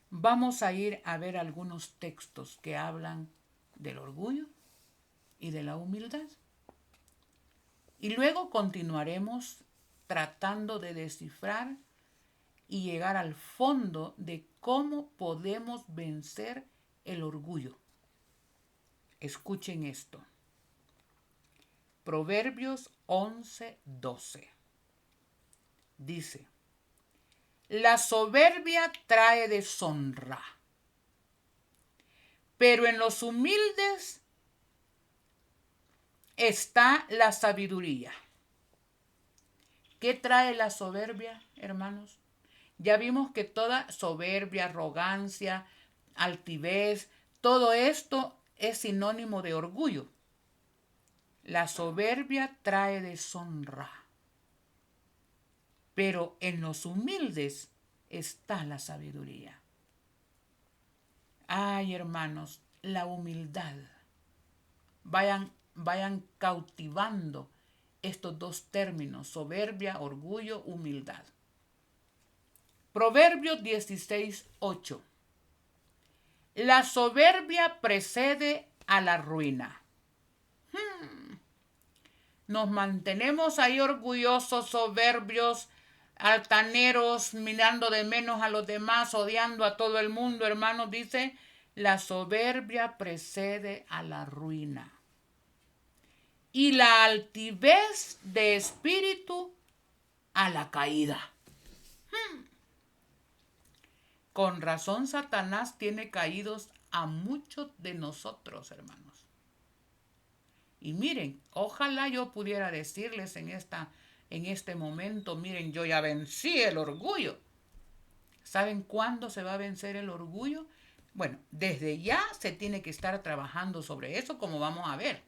vamos a ir a ver algunos textos que hablan del orgullo y de la humildad. Y luego continuaremos tratando de descifrar y llegar al fondo de cómo podemos vencer el orgullo. Escuchen esto. Proverbios 11:12. Dice: la soberbia trae deshonra, pero en los humildes está la sabiduría. ¿Qué trae la soberbia, hermanos? Ya vimos que toda soberbia, arrogancia, altivez, todo esto es sinónimo de orgullo. La soberbia trae deshonra, pero en los humildes está la sabiduría. Ay, hermanos, la humildad. Vayan cautivando estos dos términos: soberbia, orgullo, humildad. Proverbios 16:8. La soberbia precede a la ruina. Nos mantenemos ahí orgullosos, soberbios, altaneros, mirando de menos a los demás, odiando a todo el mundo, hermanos. Dice, la soberbia precede a la ruina. Y la altivez de espíritu a la caída. Con razón Satanás tiene caídos a muchos de nosotros, hermanos. Y miren, ojalá yo pudiera decirles en este momento, miren, yo ya vencí el orgullo. ¿Saben cuándo se va a vencer el orgullo? Bueno, desde ya se tiene que estar trabajando sobre eso, como vamos a ver.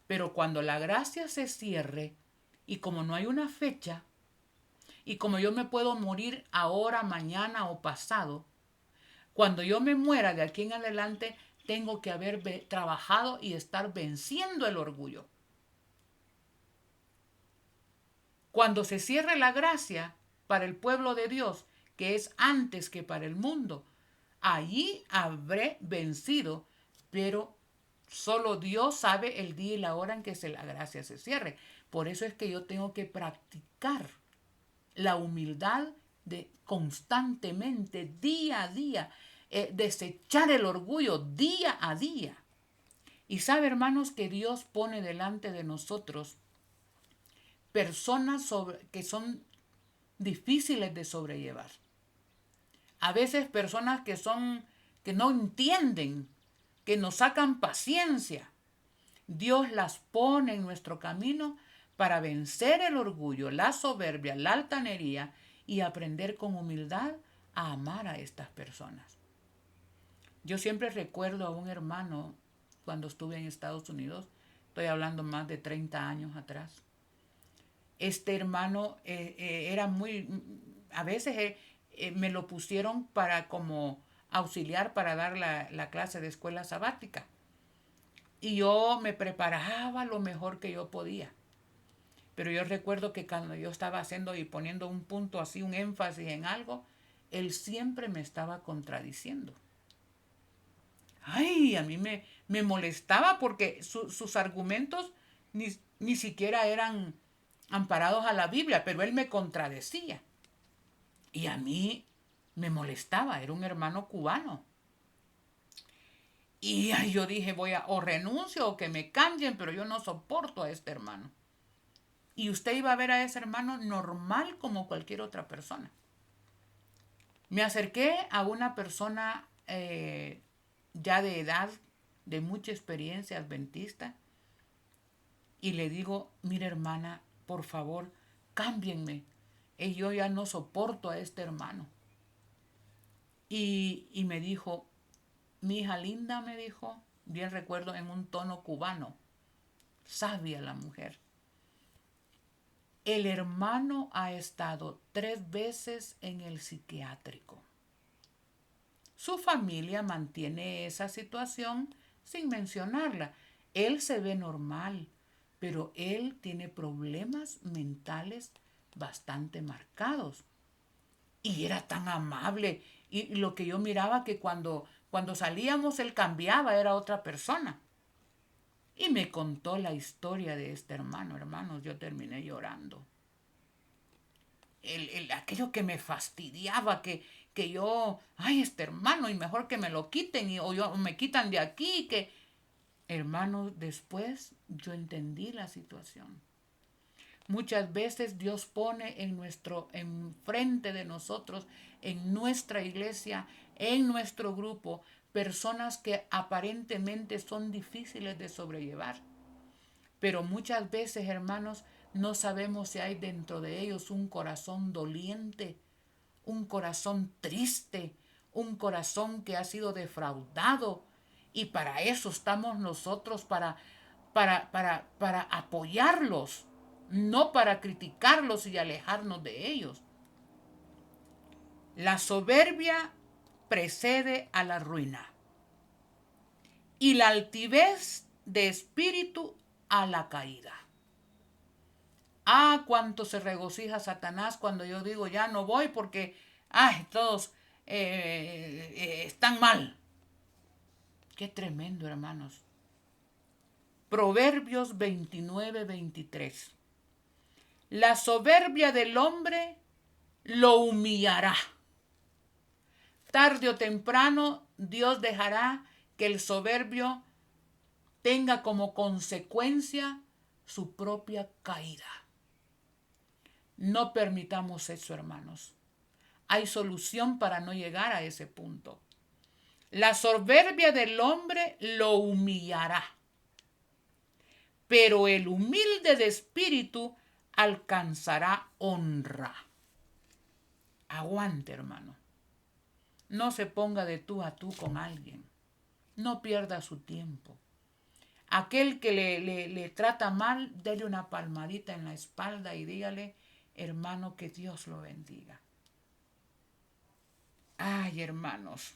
Pero cuando la gracia se cierre, y como no hay una fecha, y como yo me puedo morir ahora, mañana o pasado, cuando yo me muera de aquí en adelante, tengo que haber trabajado y estar venciendo el orgullo. Cuando se cierre la gracia para el pueblo de Dios, que es antes que para el mundo, allí habré vencido, pero solo Dios sabe el día y la hora en que la gracia se cierre. Por eso es que yo tengo que practicar la humildad de constantemente, día a día, desechar el orgullo día a día. Y sabe, hermanos, que Dios pone delante de nosotros personas que son difíciles de sobrellevar. A veces personas que no entienden, que nos sacan paciencia. Dios las pone en nuestro camino para vencer el orgullo, la soberbia, la altanería y aprender con humildad a amar a estas personas. Yo siempre recuerdo a un hermano cuando estuve en Estados Unidos, estoy hablando más de 30 años atrás. Este hermano era a veces me lo pusieron para como auxiliar para dar la clase de escuela sabática. Y yo me preparaba lo mejor que yo podía. Pero yo recuerdo que cuando yo estaba haciendo y poniendo un punto así, un énfasis en algo, él siempre me estaba contradiciendo. Ay, a mí me molestaba porque sus argumentos ni siquiera eran amparados a la Biblia, pero él me contradecía. Y a mí me molestaba, era un hermano cubano. Y yo dije, o renuncio o que me cambien, pero yo no soporto a este hermano. Y usted iba a ver a ese hermano normal como cualquier otra persona. Me acerqué a una persona ya de edad, de mucha experiencia adventista, y le digo, mire hermana, por favor, cámbienme. Yo ya no soporto a este hermano. Y me dijo, mi hija linda, me dijo, bien recuerdo en un tono cubano, sabia la mujer. El hermano ha estado 3 veces en el psiquiátrico. Su familia mantiene esa situación sin mencionarla. Él se ve normal, pero él tiene problemas mentales bastante marcados. Y era tan amable. Y lo que yo miraba que cuando salíamos él cambiaba, era otra persona. Y me contó la historia de este hermano. Hermanos, yo terminé llorando. Aquello que me fastidiaba, que yo, ay, este hermano, y mejor que me lo quiten, o me quitan de aquí, que... Hermanos, después yo entendí la situación. Muchas veces Dios pone en frente de nosotros, en nuestra iglesia, en nuestro grupo, personas que aparentemente son difíciles de sobrellevar. Pero muchas veces, hermanos, no sabemos si hay dentro de ellos un corazón doliente, un corazón triste, un corazón que ha sido defraudado. Y para eso estamos nosotros, para apoyarlos, no para criticarlos y alejarnos de ellos. La soberbia precede a la ruina y la altivez de espíritu a la caída. Ah, cuánto se regocija Satanás cuando yo digo ya no voy porque todos están mal. Qué tremendo, hermanos. Proverbios 29-23. La soberbia del hombre lo humillará. Tarde o temprano Dios dejará que el soberbio tenga como consecuencia su propia caída. No permitamos eso, hermanos. Hay solución para no llegar a ese punto. La soberbia del hombre lo humillará, pero el humilde de espíritu alcanzará honra. Aguante, hermano. No se ponga de tú a tú con alguien. No pierda su tiempo. Aquel que le trata mal, dele una palmadita en la espalda y dígale, hermano, que Dios lo bendiga. Ay, hermanos,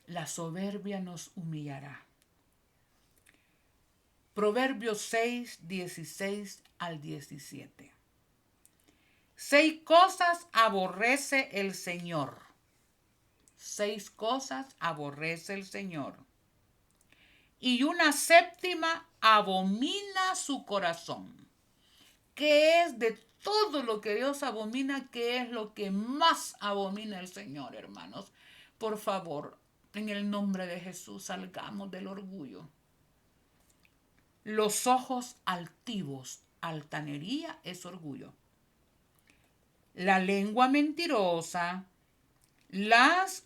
la soberbia nos humillará. Proverbios 6:16-17. 6 cosas aborrece el Señor. 6 cosas aborrece el Señor. Y una séptima abomina su corazón. ¿Qué es de todo lo que Dios abomina? ¿Qué es lo que más abomina el Señor, hermanos? Por favor, en el nombre de Jesús, salgamos del orgullo. Los ojos altivos, altanería es orgullo. La lengua mentirosa, las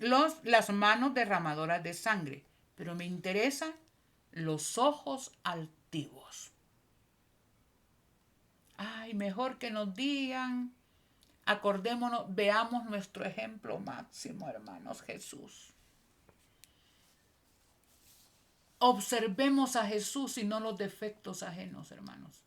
manos derramadoras de sangre. Pero me interesa los ojos altivos. Ay, mejor que nos digan, acordémonos, veamos nuestro ejemplo máximo, hermanos, Jesús. Observemos a Jesús y no los defectos ajenos, hermanos.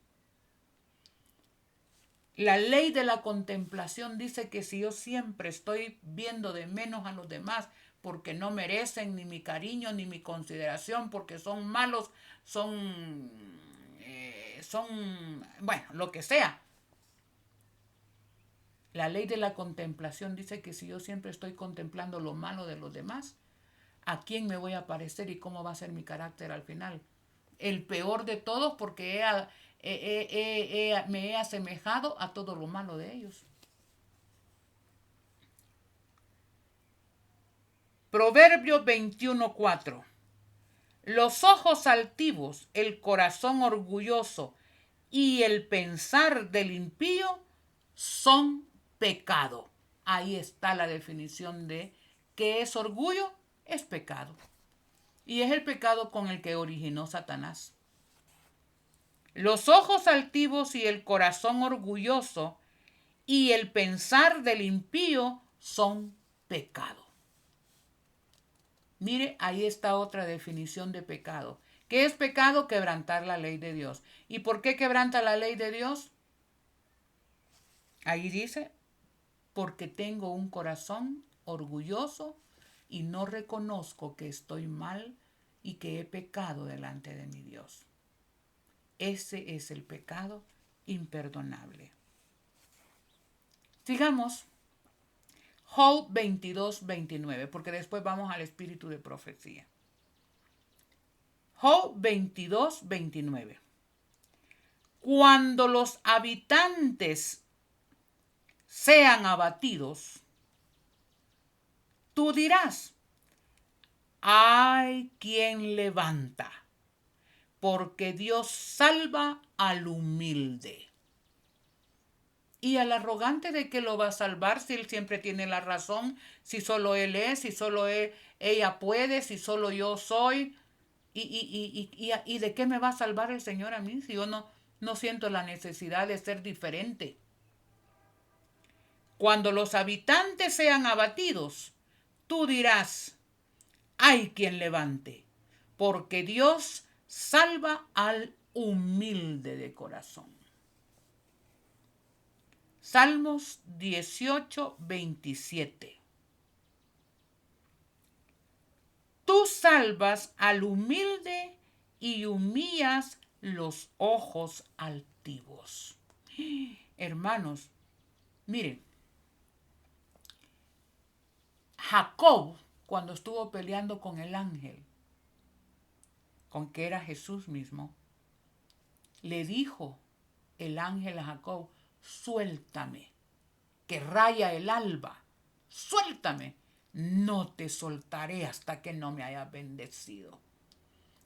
La ley de la contemplación dice que si yo siempre estoy viendo de menos a los demás porque no merecen ni mi cariño ni mi consideración, porque son malos, bueno, lo que sea. La ley de la contemplación dice que si yo siempre estoy contemplando lo malo de los demás, ¿a quién me voy a parecer y cómo va a ser mi carácter al final? El peor de todos porque me he asemejado a todo lo malo de ellos. Proverbios 21:4. Los ojos altivos, el corazón orgulloso y el pensar del impío son pecado. Ahí está la definición de qué es orgullo. Es pecado. Y es el pecado con el que originó Satanás. Los ojos altivos y el corazón orgulloso y el pensar del impío son pecado. Mire, ahí está otra definición de pecado. ¿Qué es pecado? Quebrantar la ley de Dios. ¿Y por qué quebranta la ley de Dios? Ahí dice, porque tengo un corazón orgulloso y no reconozco que estoy mal y que he pecado delante de mi Dios. Ese es el pecado imperdonable. Sigamos. Job 22:29, porque después vamos al espíritu de profecía. Job 22:29. Cuando los habitantes sean abatidos, tú dirás, hay quien levanta, porque Dios salva al humilde. Y al arrogante, ¿de qué lo va a salvar si él siempre tiene la razón? Si solo él es, si solo ella puede, si solo yo soy. ¿Y de qué me va a salvar el Señor a mí si yo no siento la necesidad de ser diferente? Cuando los habitantes sean abatidos, tú dirás, hay quien levante, porque Dios salva al humilde de corazón. Salmos 18:27. Tú salvas al humilde y humillas los ojos altivos. Hermanos, miren, Jacob, cuando estuvo peleando con el ángel, con que era Jesús mismo, le dijo el ángel a Jacob, suéltame, que raya el alba, suéltame, no te soltaré hasta que no me hayas bendecido.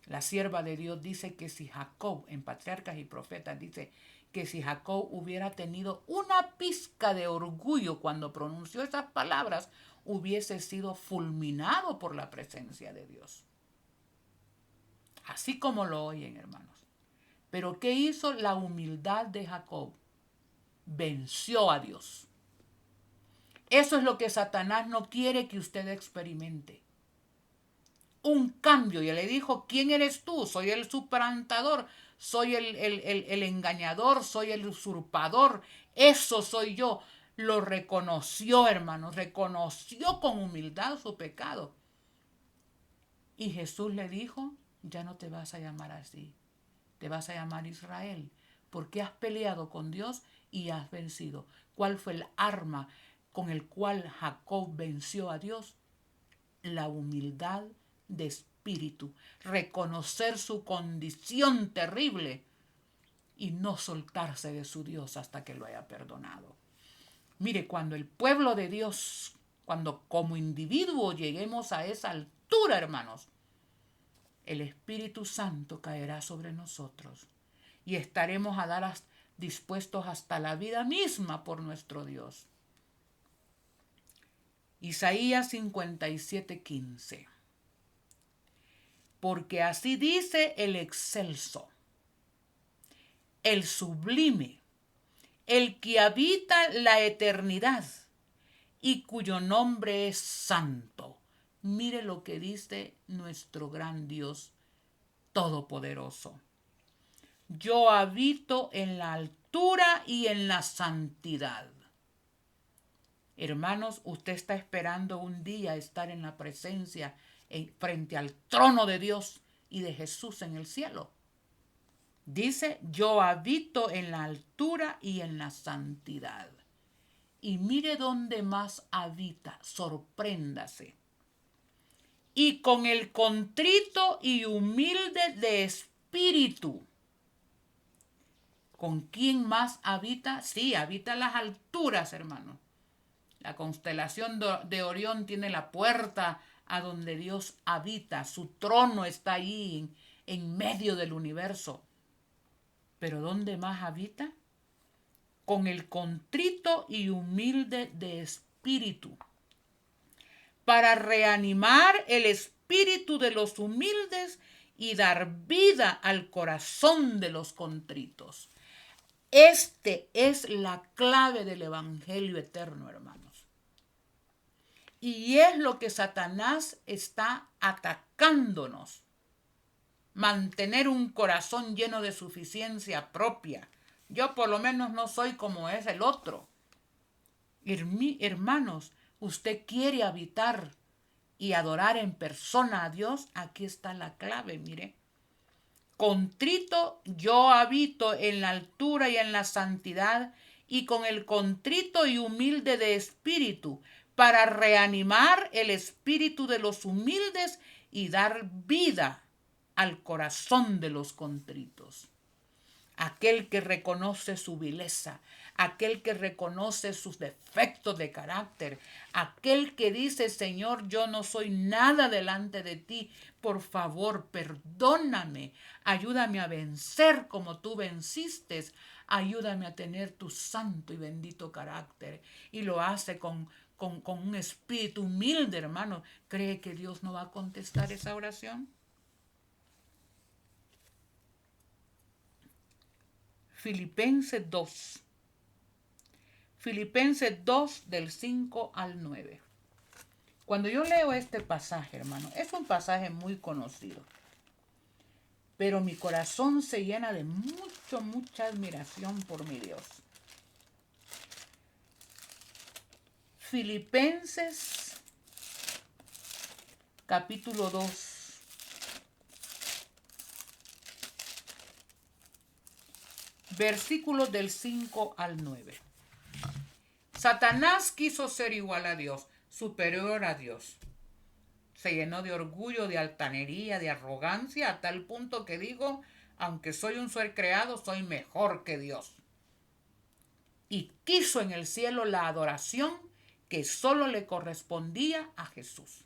La sierva de Dios dice que si Jacob, en Patriarcas y Profetas, dice que si Jacob hubiera tenido una pizca de orgullo cuando pronunció esas palabras, hubiese sido fulminado por la presencia de Dios. Así como lo oyen, hermanos. Pero ¿qué hizo la humildad de Jacob? Venció a Dios. Eso es lo que Satanás no quiere que usted experimente. Un cambio. Y le dijo, ¿quién eres tú? Soy el suplantador, soy el engañador, soy el usurpador. Eso soy yo. Lo reconoció, hermanos, reconoció con humildad su pecado. Y Jesús le dijo, ya no te vas a llamar así, te vas a llamar Israel, porque has peleado con Dios y has vencido. ¿Cuál fue el arma con el cual Jacob venció a Dios? La humildad de espíritu, reconocer su condición terrible y no soltarse de su Dios hasta que lo haya perdonado. Mire, cuando el pueblo de Dios, cuando como individuo lleguemos a esa altura, hermanos, el Espíritu Santo caerá sobre nosotros y estaremos a dar dispuestos hasta la vida misma por nuestro Dios. Isaías 57:15. Porque así dice el excelso, el sublime, el que habita la eternidad y cuyo nombre es santo. Mire lo que dice nuestro gran Dios todopoderoso. Yo habito en la altura y en la santidad. Hermanos, usted está esperando un día estar en la presencia, frente al trono de Dios y de Jesús en el cielo. Dice, yo habito en la altura y en la santidad. Y mire dónde más habita, sorpréndase. Y con el contrito y humilde de espíritu. ¿Con quién más habita? Sí, habita en las alturas, hermano. La constelación de Orión tiene la puerta a donde Dios habita. Su trono está ahí en medio del universo. ¿Pero dónde más habita? Con el contrito y humilde de espíritu, para reanimar el espíritu de los humildes y dar vida al corazón de los contritos. Este es la clave del evangelio eterno, hermanos. Y es lo que Satanás está atacándonos. mantener un corazón lleno de suficiencia propia. Yo por lo menos no soy como es el otro. Hermanos, usted quiere habitar y adorar en persona a Dios, aquí está la clave, mire. Contrito yo habito en la altura y en la santidad, y con el contrito y humilde de espíritu, para reanimar el espíritu de los humildes y dar vida al corazón de los contritos. Aquel que reconoce su vileza, aquel que reconoce sus defectos de carácter, aquel que dice, Señor, yo no soy nada delante de ti, por favor, perdóname, ayúdame a vencer como tú venciste, ayúdame a tener tu santo y bendito carácter. Y lo hace con un espíritu humilde, hermano. ¿Cree que Dios no va a contestar esa oración? Filipenses 2. Filipenses 2 del 5 al 9. Cuando yo leo este pasaje, hermano, es un pasaje muy conocido, pero mi corazón se llena de mucha admiración por mi Dios. Filipenses capítulo 2. Versículos del 5 al 9. Satanás quiso ser igual a Dios, superior a Dios. Se llenó de orgullo, de altanería, de arrogancia, a tal punto que dijo, aunque soy un ser creado, soy mejor que Dios. Y quiso en el cielo la adoración que solo le correspondía a Jesús.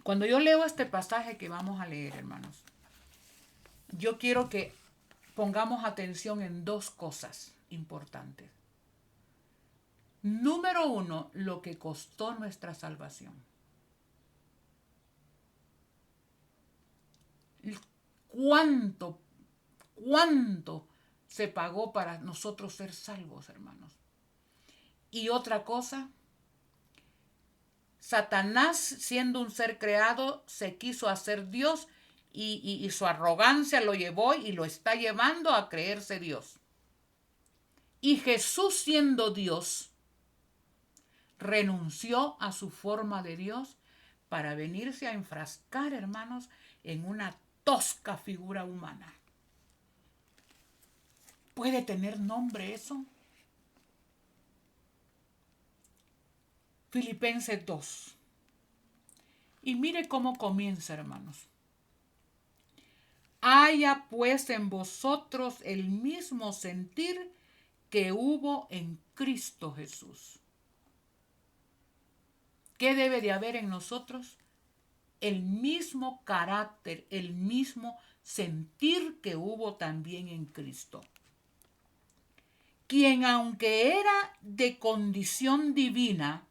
Cuando yo leo este pasaje que vamos a leer, hermanos, yo quiero que pongamos atención en dos cosas importantes. Número 1, lo que costó nuestra salvación. ¿Cuánto se pagó para nosotros ser salvos, hermanos? Y otra cosa, Satanás, siendo un ser creado, se quiso hacer Dios y su arrogancia lo llevó y lo está llevando a creerse Dios. Y Jesús, siendo Dios, renunció a su forma de Dios para venirse a enfrascar, hermanos, en una tosca figura humana. ¿Puede tener nombre eso? Filipenses 2. Y mire cómo comienza, hermanos. Haya pues en vosotros el mismo sentir que hubo en Cristo Jesús. ¿Qué debe de haber en nosotros? El mismo carácter, el mismo sentir que hubo también en Cristo. Quien aunque era de condición divina,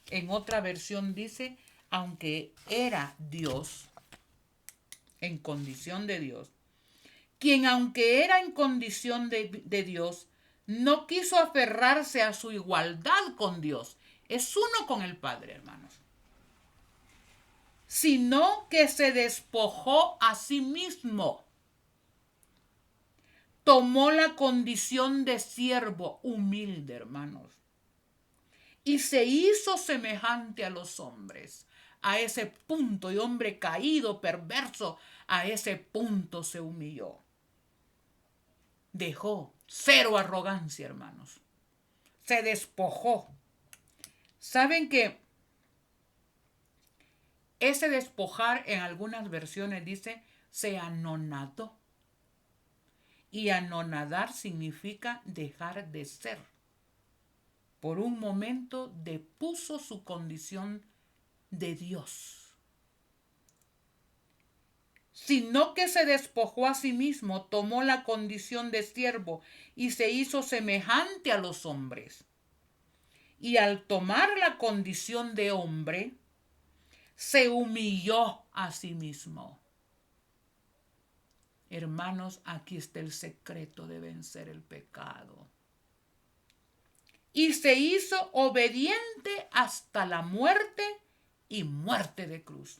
en otra versión dice, aunque era Dios, en condición de Dios, quien aunque era en condición de Dios, no quiso aferrarse a su igualdad con Dios. Es uno con el Padre, hermanos. Sino que se despojó a sí mismo. Tomó la condición de siervo humilde, hermanos. Y se hizo semejante a los hombres. A ese punto, y hombre caído, perverso, a ese punto se humilló. Dejó cero arrogancia, hermanos. Se despojó. ¿Saben que ese despojar en algunas versiones dice se anonadó? Y anonadar significa dejar de ser. Por un momento depuso su condición de Dios. Sino que se despojó a sí mismo, tomó la condición de siervo y se hizo semejante a los hombres. Y al tomar la condición de hombre, se humilló a sí mismo. Hermanos, aquí está el secreto de vencer el pecado. Y se hizo obediente hasta la muerte y muerte de cruz.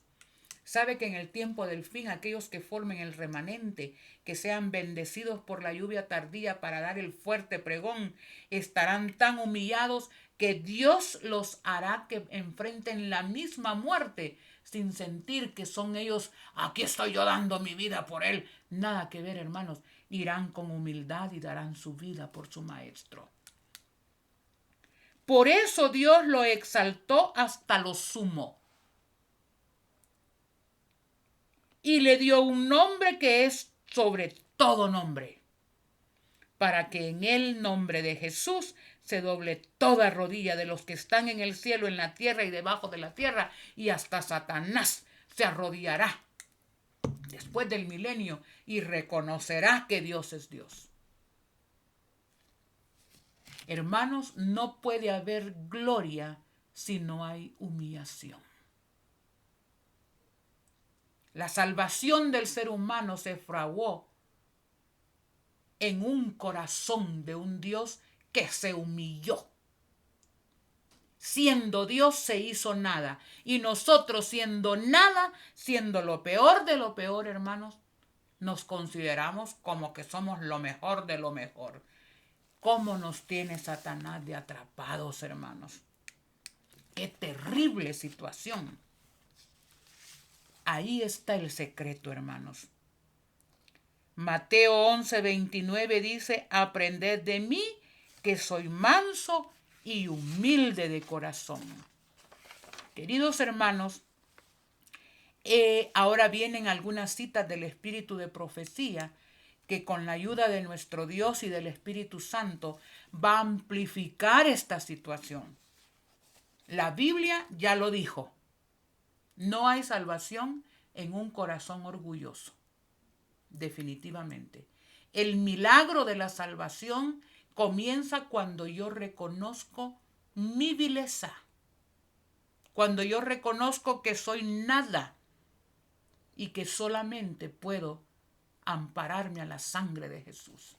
Sabe que en el tiempo del fin aquellos que formen el remanente, que sean bendecidos por la lluvia tardía para dar el fuerte pregón, estarán tan humillados que Dios los hará que enfrenten la misma muerte sin sentir que son ellos, aquí estoy yo dando mi vida por él. Nada que ver, hermanos. Irán con humildad y darán su vida por su maestro. Por eso Dios lo exaltó hasta lo sumo y le dio un nombre que es sobre todo nombre, para que en el nombre de Jesús se doble toda rodilla de los que están en el cielo, en la tierra y debajo de la tierra, y hasta Satanás se arrodillará después del milenio y reconocerá que Dios es Dios. Hermanos, no puede haber gloria si no hay humillación. La salvación del ser humano se fraguó en un corazón de un Dios que se humilló. Siendo Dios se hizo nada. Y nosotros siendo nada, siendo lo peor de lo peor, hermanos, nos consideramos como que somos lo mejor de lo mejor. ¿Cómo nos tiene Satanás de atrapados, hermanos? ¡Qué terrible situación! Ahí está el secreto, hermanos. Mateo 11:29 dice, aprended de mí que soy manso y humilde de corazón. Queridos hermanos, ahora vienen algunas citas del Espíritu de profecía que con la ayuda de nuestro Dios y del Espíritu Santo va a amplificar esta situación. La Biblia ya lo dijo. No hay salvación en un corazón orgulloso. Definitivamente. El milagro de la salvación comienza cuando yo reconozco mi vileza. Cuando yo reconozco que soy nada y que solamente puedo ampararme a la sangre de Jesús.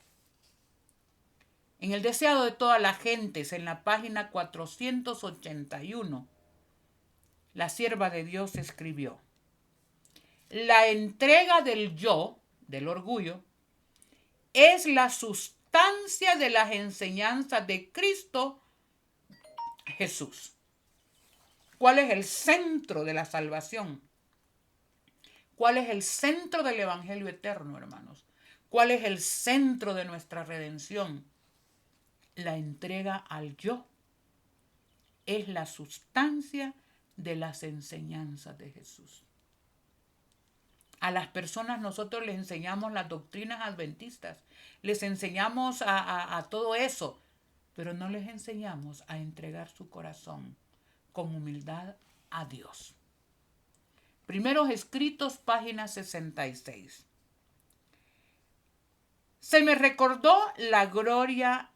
En el deseado de todas las gentes, en la página 481, la sierva de Dios escribió: la entrega del yo, del orgullo, es la sustancia de las enseñanzas de Cristo Jesús. ¿Cuál es el centro de la salvación? ¿Cuál es el centro del evangelio eterno, hermanos? ¿Cuál es el centro de nuestra redención? La entrega al yo es la sustancia de las enseñanzas de Jesús. A las personas nosotros les enseñamos las doctrinas adventistas, les enseñamos a todo eso, pero no les enseñamos a entregar su corazón con humildad a Dios. Primeros Escritos, página 66. Se me recordó la gloria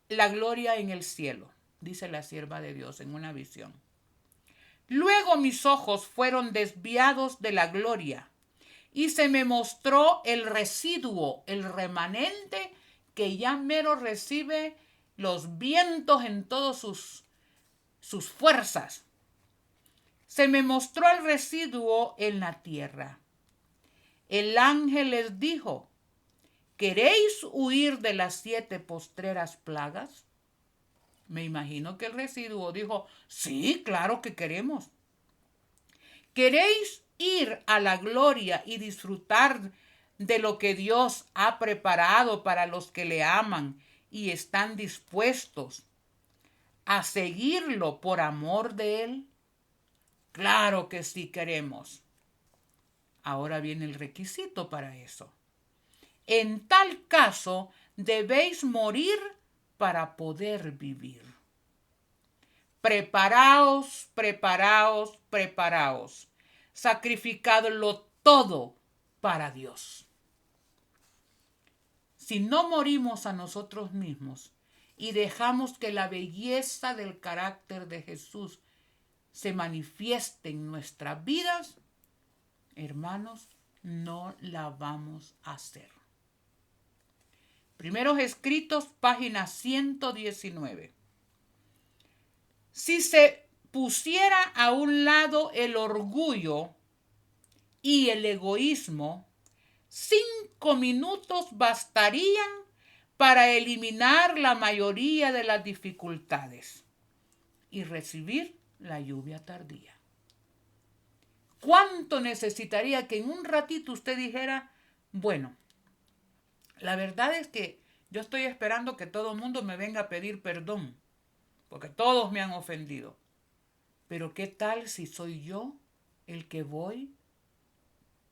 en el cielo, dice la sierva de Dios en una visión. Luego mis ojos fueron desviados de la gloria y se me mostró el residuo, el remanente que ya mero recibe los vientos en todas sus fuerzas. Se me mostró el residuo en la tierra. El ángel les dijo: ¿queréis huir de las 7 postreras plagas? Me imagino que el residuo dijo: sí, claro que queremos. ¿Queréis ir a la gloria y disfrutar de lo que Dios ha preparado para los que le aman y están dispuestos a seguirlo por amor de Él? Claro que sí queremos. Ahora viene el requisito para eso. En tal caso, debéis morir para poder vivir. Preparaos, preparaos, preparaos. Sacrificadlo todo para Dios. Si no morimos a nosotros mismos y dejamos que la belleza del carácter de Jesús se manifieste en nuestras vidas, hermanos, no la vamos a hacer. Primeros Escritos, página 119. Si se pusiera a un lado el orgullo y el egoísmo, 5 minutos bastarían para eliminar la mayoría de las dificultades y recibir la lluvia tardía. ¿Cuánto necesitaría que en un ratito usted dijera, bueno, la verdad es que yo estoy esperando que todo el mundo me venga a pedir perdón, porque todos me han ofendido? Pero ¿qué tal si soy yo el que voy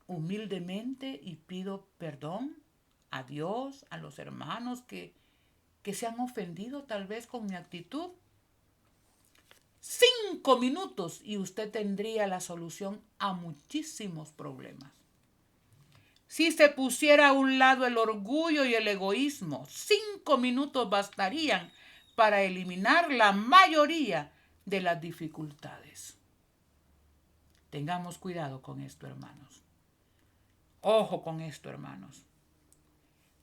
humildemente y pido perdón a Dios, a los hermanos que se han ofendido tal vez con mi actitud? 5 minutos y usted tendría la solución a muchísimos problemas. Si se pusiera a un lado el orgullo y el egoísmo, 5 minutos bastarían para eliminar la mayoría de las dificultades. Tengamos cuidado con esto, hermanos. Ojo con esto, hermanos.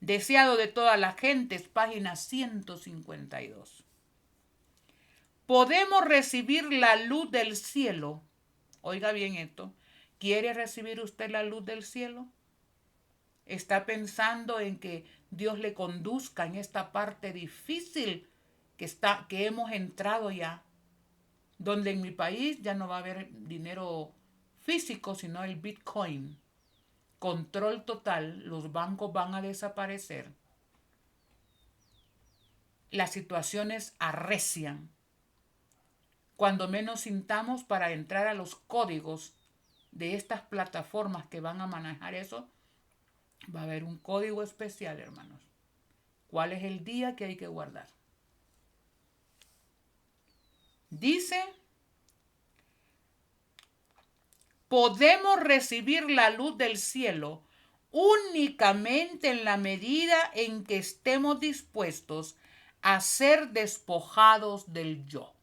Deseado de todas las gentes, página 152. Podemos recibir la luz del cielo. Oiga bien esto. ¿Quiere recibir usted la luz del cielo? ¿Está pensando en que Dios le conduzca en esta parte difícil que hemos entrado ya? Donde en mi país ya no va a haber dinero físico, sino el Bitcoin. Control total, los bancos van a desaparecer. Las situaciones arrecian. Cuando menos sintamos, para entrar a los códigos de estas plataformas que van a manejar eso, va a haber un código especial, hermanos. ¿Cuál es el día que hay que guardar? Dice, podemos recibir la luz del cielo únicamente en la medida en que estemos dispuestos a ser despojados del yo.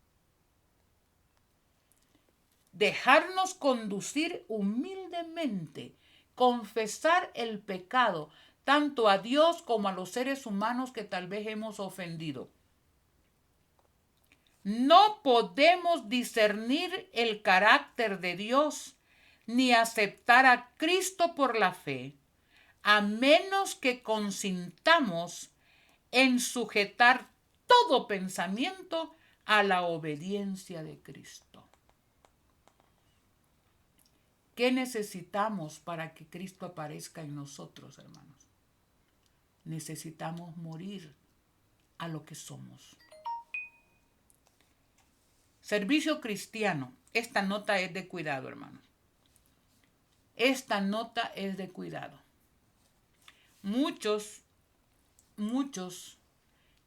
Dejarnos conducir humildemente, confesar el pecado, tanto a Dios como a los seres humanos que tal vez hemos ofendido. No podemos discernir el carácter de Dios ni aceptar a Cristo por la fe, a menos que consintamos en sujetar todo pensamiento a la obediencia de Cristo. ¿Qué necesitamos para que Cristo aparezca en nosotros, hermanos? Necesitamos morir a lo que somos. Servicio cristiano. Esta nota es de cuidado, hermanos. Esta nota es de cuidado. Muchos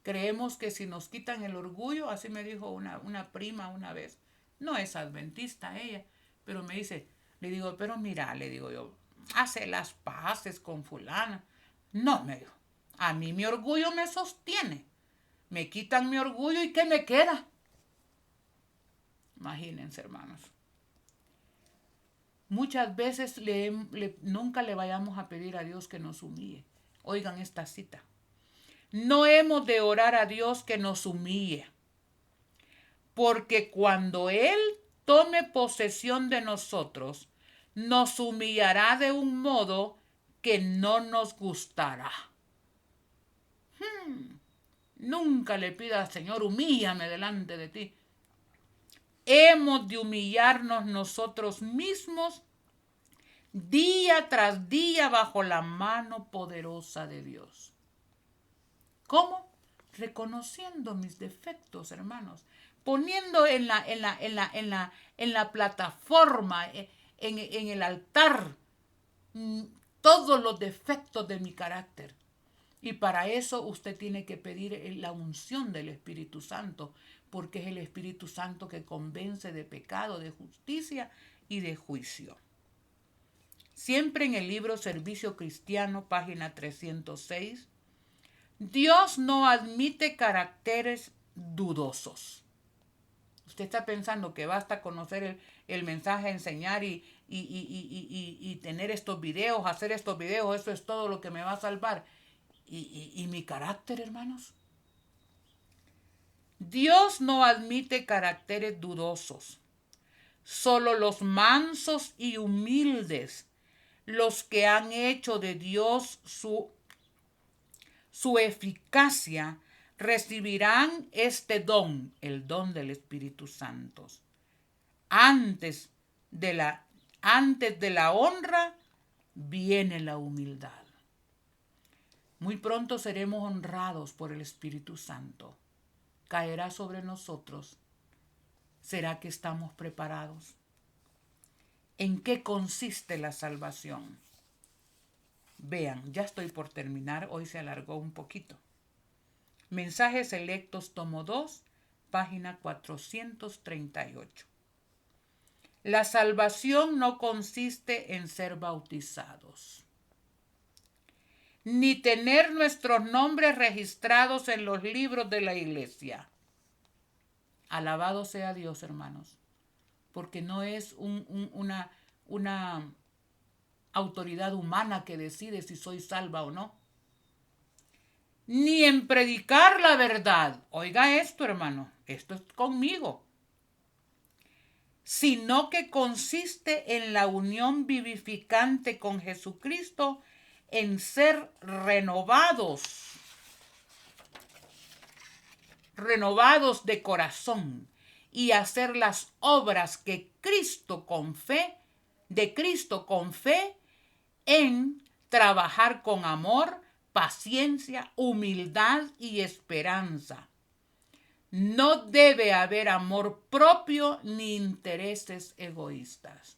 creemos que si nos quitan el orgullo, así me dijo una prima una vez, no es adventista ella, pero me dice, le digo, pero mira, le digo yo, hace las paces con fulana. No, me dijo, a mí mi orgullo me sostiene. Me quitan mi orgullo y ¿qué me queda? Imagínense, hermanos. Muchas veces nunca le vayamos a pedir a Dios que nos humille. Oigan esta cita. No hemos de orar a Dios que nos humille, porque cuando Él tome posesión de nosotros, nos humillará de un modo que no nos gustará. Nunca le pida al Señor, humíllame delante de ti. Hemos de humillarnos nosotros mismos día tras día bajo la mano poderosa de Dios. ¿Cómo? Reconociendo mis defectos, hermanos, poniendo en la plataforma, en el altar, todos los defectos de mi carácter. Y para eso usted tiene que pedir la unción del Espíritu Santo, porque es el Espíritu Santo que convence de pecado, de justicia y de juicio. Siempre en el libro Servicio Cristiano, página 306, Dios no admite caracteres dudosos. Usted está pensando que basta conocer el mensaje, enseñar y tener estos videos, hacer estos videos, eso es todo lo que me va a salvar. ¿Y mi carácter, hermanos? Dios no admite caracteres dudosos. Solo los mansos y humildes, los que han hecho de Dios su eficacia, recibirán este don, el don del Espíritu Santo. Antes de la honra viene la humildad. Muy pronto seremos honrados por el Espíritu Santo. Caerá sobre nosotros. ¿Será que estamos preparados? ¿En qué consiste la salvación? Vean, ya estoy por terminar, hoy se alargó un poquito. Mensajes Selectos, tomo 2, página 438. La salvación no consiste en ser bautizados, ni tener nuestros nombres registrados en los libros de la iglesia. Alabado sea Dios, hermanos, porque no es una autoridad humana que decide si soy salva o no. Ni en predicar la verdad. Oiga esto, hermano, esto es conmigo. Sino que consiste en la unión vivificante con Jesucristo, en ser renovados de corazón y hacer las obras que Cristo con fe, en trabajar con amor, paciencia, humildad y esperanza. No debe haber amor propio ni intereses egoístas.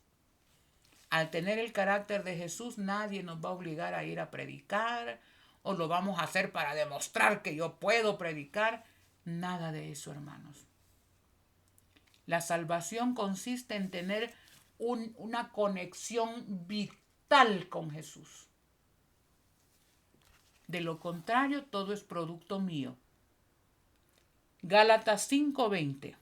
Al tener el carácter de Jesús, nadie nos va a obligar a ir a predicar o lo vamos a hacer para demostrar que yo puedo predicar. Nada de eso, hermanos. La salvación consiste en tener una conexión vital con Jesús. De lo contrario, todo es producto mío. Gálatas 5:20.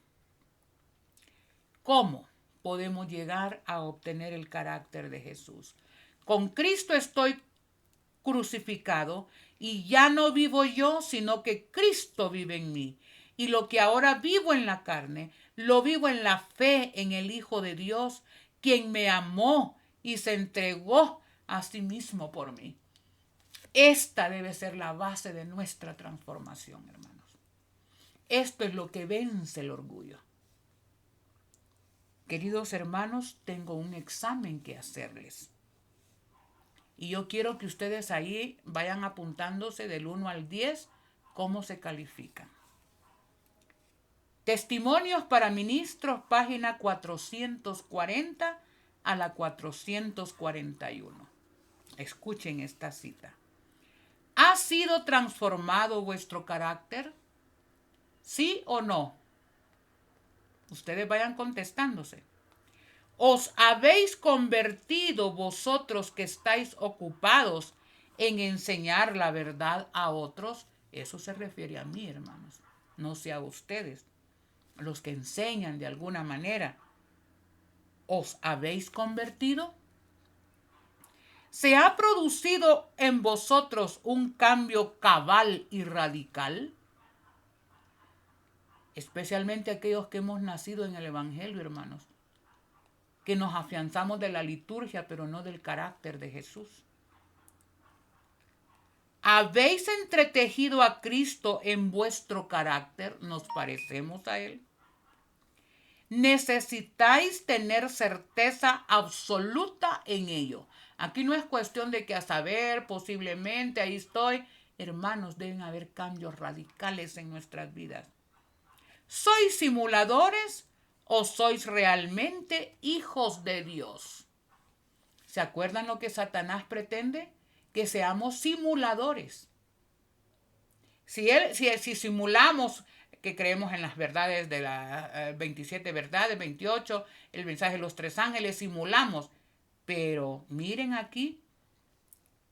¿Cómo podemos llegar a obtener el carácter de Jesús? Con Cristo estoy crucificado y ya no vivo yo, sino que Cristo vive en mí. Y lo que ahora vivo en la carne, lo vivo en la fe en el Hijo de Dios, quien me amó y se entregó a sí mismo por mí. Esta debe ser la base de nuestra transformación, hermanos. Esto es lo que vence el orgullo. Queridos hermanos, tengo un examen que hacerles. Y yo quiero que ustedes ahí vayan apuntándose del 1 al 10 cómo se califican. Testimonios para ministros, página 440 a la 441. Escuchen esta cita. ¿Ha sido transformado vuestro carácter? ¿Sí o no? Ustedes vayan contestándose. ¿Os habéis convertido vosotros que estáis ocupados en enseñar la verdad a otros? Eso se refiere a mí, hermanos, no sea a ustedes, los que enseñan de alguna manera. ¿Os habéis convertido? ¿Se ha producido en vosotros un cambio cabal y radical? Especialmente aquellos que hemos nacido en el Evangelio, hermanos, que nos afianzamos de la liturgia, pero no del carácter de Jesús. ¿Habéis entretejido a Cristo en vuestro carácter? ¿Nos parecemos a Él? Necesitáis tener certeza absoluta en ello. Aquí no es cuestión de que a saber, posiblemente, ahí estoy. Hermanos, deben haber cambios radicales en nuestras vidas. ¿Sois simuladores o sois realmente hijos de Dios? ¿Se acuerdan lo que Satanás pretende? Que seamos simuladores. Si simulamos que creemos en las verdades de las 27 verdades, 28, el mensaje de los 3 ángeles, simulamos. Pero miren aquí,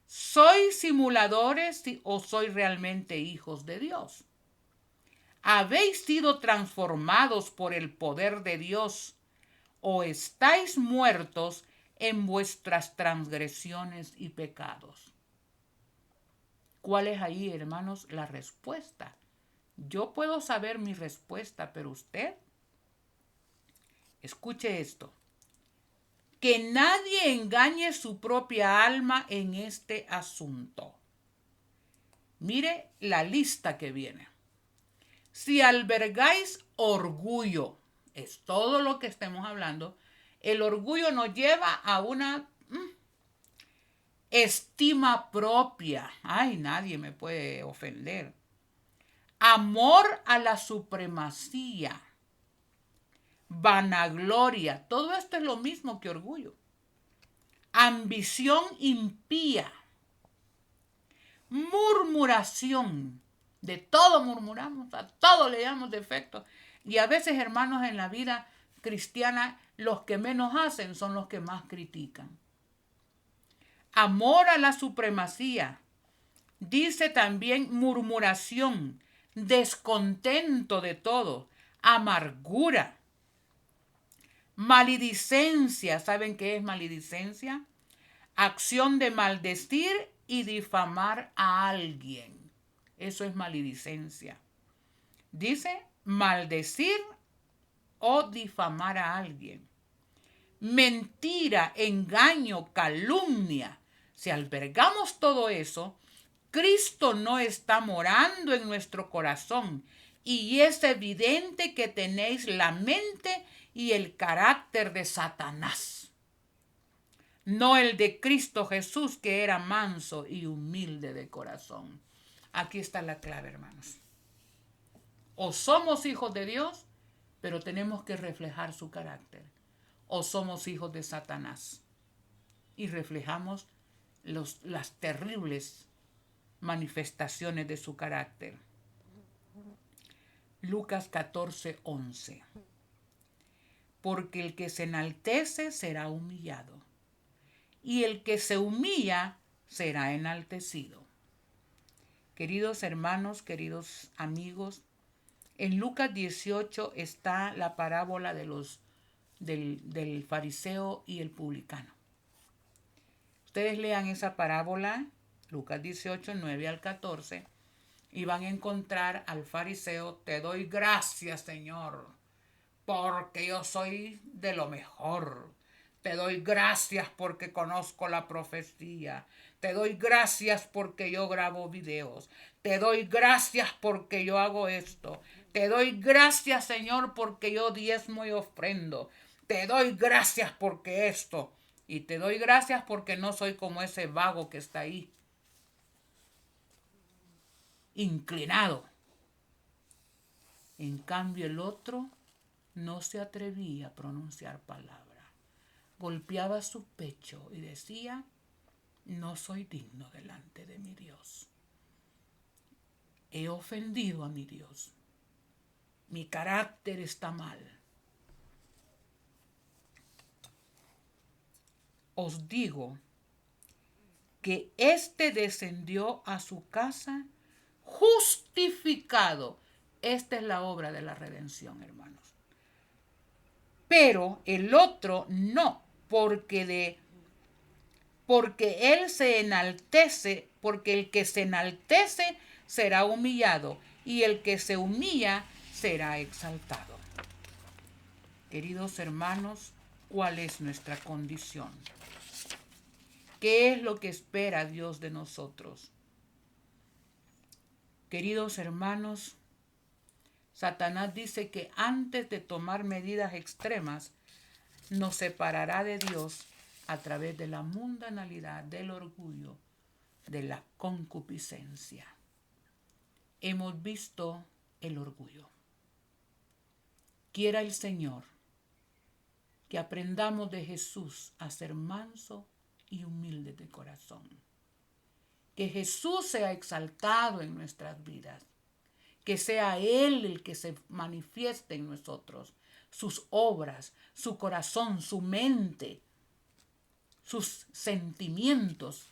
¿sois simuladores o sois realmente hijos de Dios? ¿Habéis sido transformados por el poder de Dios o estáis muertos en vuestras transgresiones y pecados? ¿Cuál es ahí, hermanos, la respuesta? Yo puedo saber mi respuesta, pero usted, Escuche esto. Que nadie engañe su propia alma en este asunto. Mire la lista que viene. Si albergáis orgullo, es todo lo que estemos hablando, el orgullo nos lleva a una estima propia. Ay, nadie me puede ofender. Amor a la supremacía. Vanagloria. Todo esto es lo mismo que orgullo. Ambición impía. Murmuración. De todo murmuramos, a todo le damos defectos. Y a veces, hermanos, en la vida cristiana, los que menos hacen son los que más critican. Amor a la supremacía. Dice también murmuración, descontento de todo, amargura, maledicencia. ¿Saben qué es maledicencia? Acción de maldecir y difamar a alguien. Eso es maledicencia. Dice maldecir o difamar a alguien. Mentira, engaño, calumnia. Si albergamos todo eso, Cristo no está morando en nuestro corazón y es evidente que tenéis la mente y el carácter de Satanás, no el de Cristo Jesús, que era manso y humilde de corazón. Aquí está la clave, hermanos. O somos hijos de Dios, pero tenemos que reflejar su carácter, o somos hijos de Satanás y reflejamos las terribles manifestaciones de su carácter. Lucas 14:11. Porque el que se enaltece será humillado, y el que se humilla será enaltecido. Queridos hermanos, queridos amigos, en Lucas 18 está la parábola del fariseo y el publicano. Ustedes lean esa parábola, Lucas 18, 9 al 14, y van a encontrar al fariseo: te doy gracias, Señor, porque yo soy de lo mejor. Te doy gracias porque conozco la profecía. Te doy gracias porque yo grabo videos. Te doy gracias porque yo hago esto. Te doy gracias, Señor, porque yo diezmo y ofrendo. Te doy gracias porque esto. Y te doy gracias porque no soy como ese vago que está ahí, inclinado. En cambio, el otro no se atrevía a pronunciar palabra. Golpeaba su pecho y decía: no soy digno delante de mi Dios. He ofendido a mi Dios. Mi carácter está mal. Os digo que éste descendió a su casa justificado. Esta es la obra de la redención, hermanos. Pero el otro no, porque él se enaltece, porque el que se enaltece será humillado y el que se humilla será exaltado. Queridos hermanos, ¿cuál es nuestra condición? ¿Qué es lo que espera Dios de nosotros? Queridos hermanos, Satanás dice que antes de tomar medidas extremas, nos separará de Dios a través de la mundanalidad, del orgullo, de la concupiscencia. Hemos visto el orgullo. Quiera el Señor que aprendamos de Jesús a ser manso y humilde de corazón. Que Jesús sea exaltado en nuestras vidas. Que sea Él el que se manifieste en nosotros. Sus obras, su corazón, su mente, sus sentimientos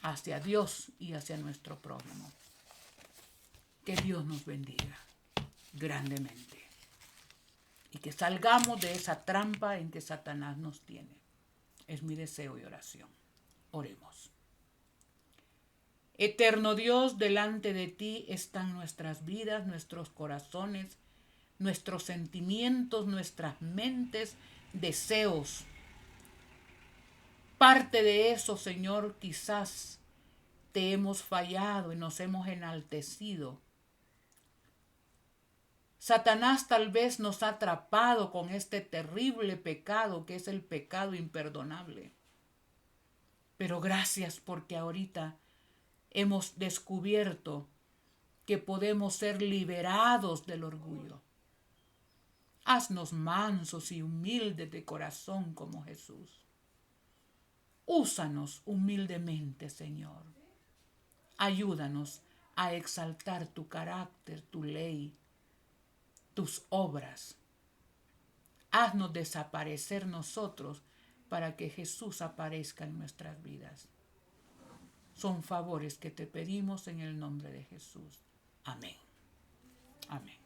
hacia Dios y hacia nuestro prójimo. Que Dios nos bendiga grandemente y que salgamos de esa trampa en que Satanás nos tiene. Es mi deseo y oración. Oremos. Eterno Dios, delante de ti están nuestras vidas, nuestros corazones, nuestros sentimientos, nuestras mentes, deseos. Parte de eso, Señor, quizás te hemos fallado y nos hemos enaltecido. Satanás tal vez nos ha atrapado con este terrible pecado que es el pecado imperdonable. Pero gracias porque ahorita hemos descubierto que podemos ser liberados del orgullo. Haznos mansos y humildes de corazón como Jesús. Úsanos humildemente, Señor. Ayúdanos a exaltar tu carácter, tu ley, tus obras. Haznos desaparecer nosotros para que Jesús aparezca en nuestras vidas. Son favores que te pedimos en el nombre de Jesús. Amén. Amén.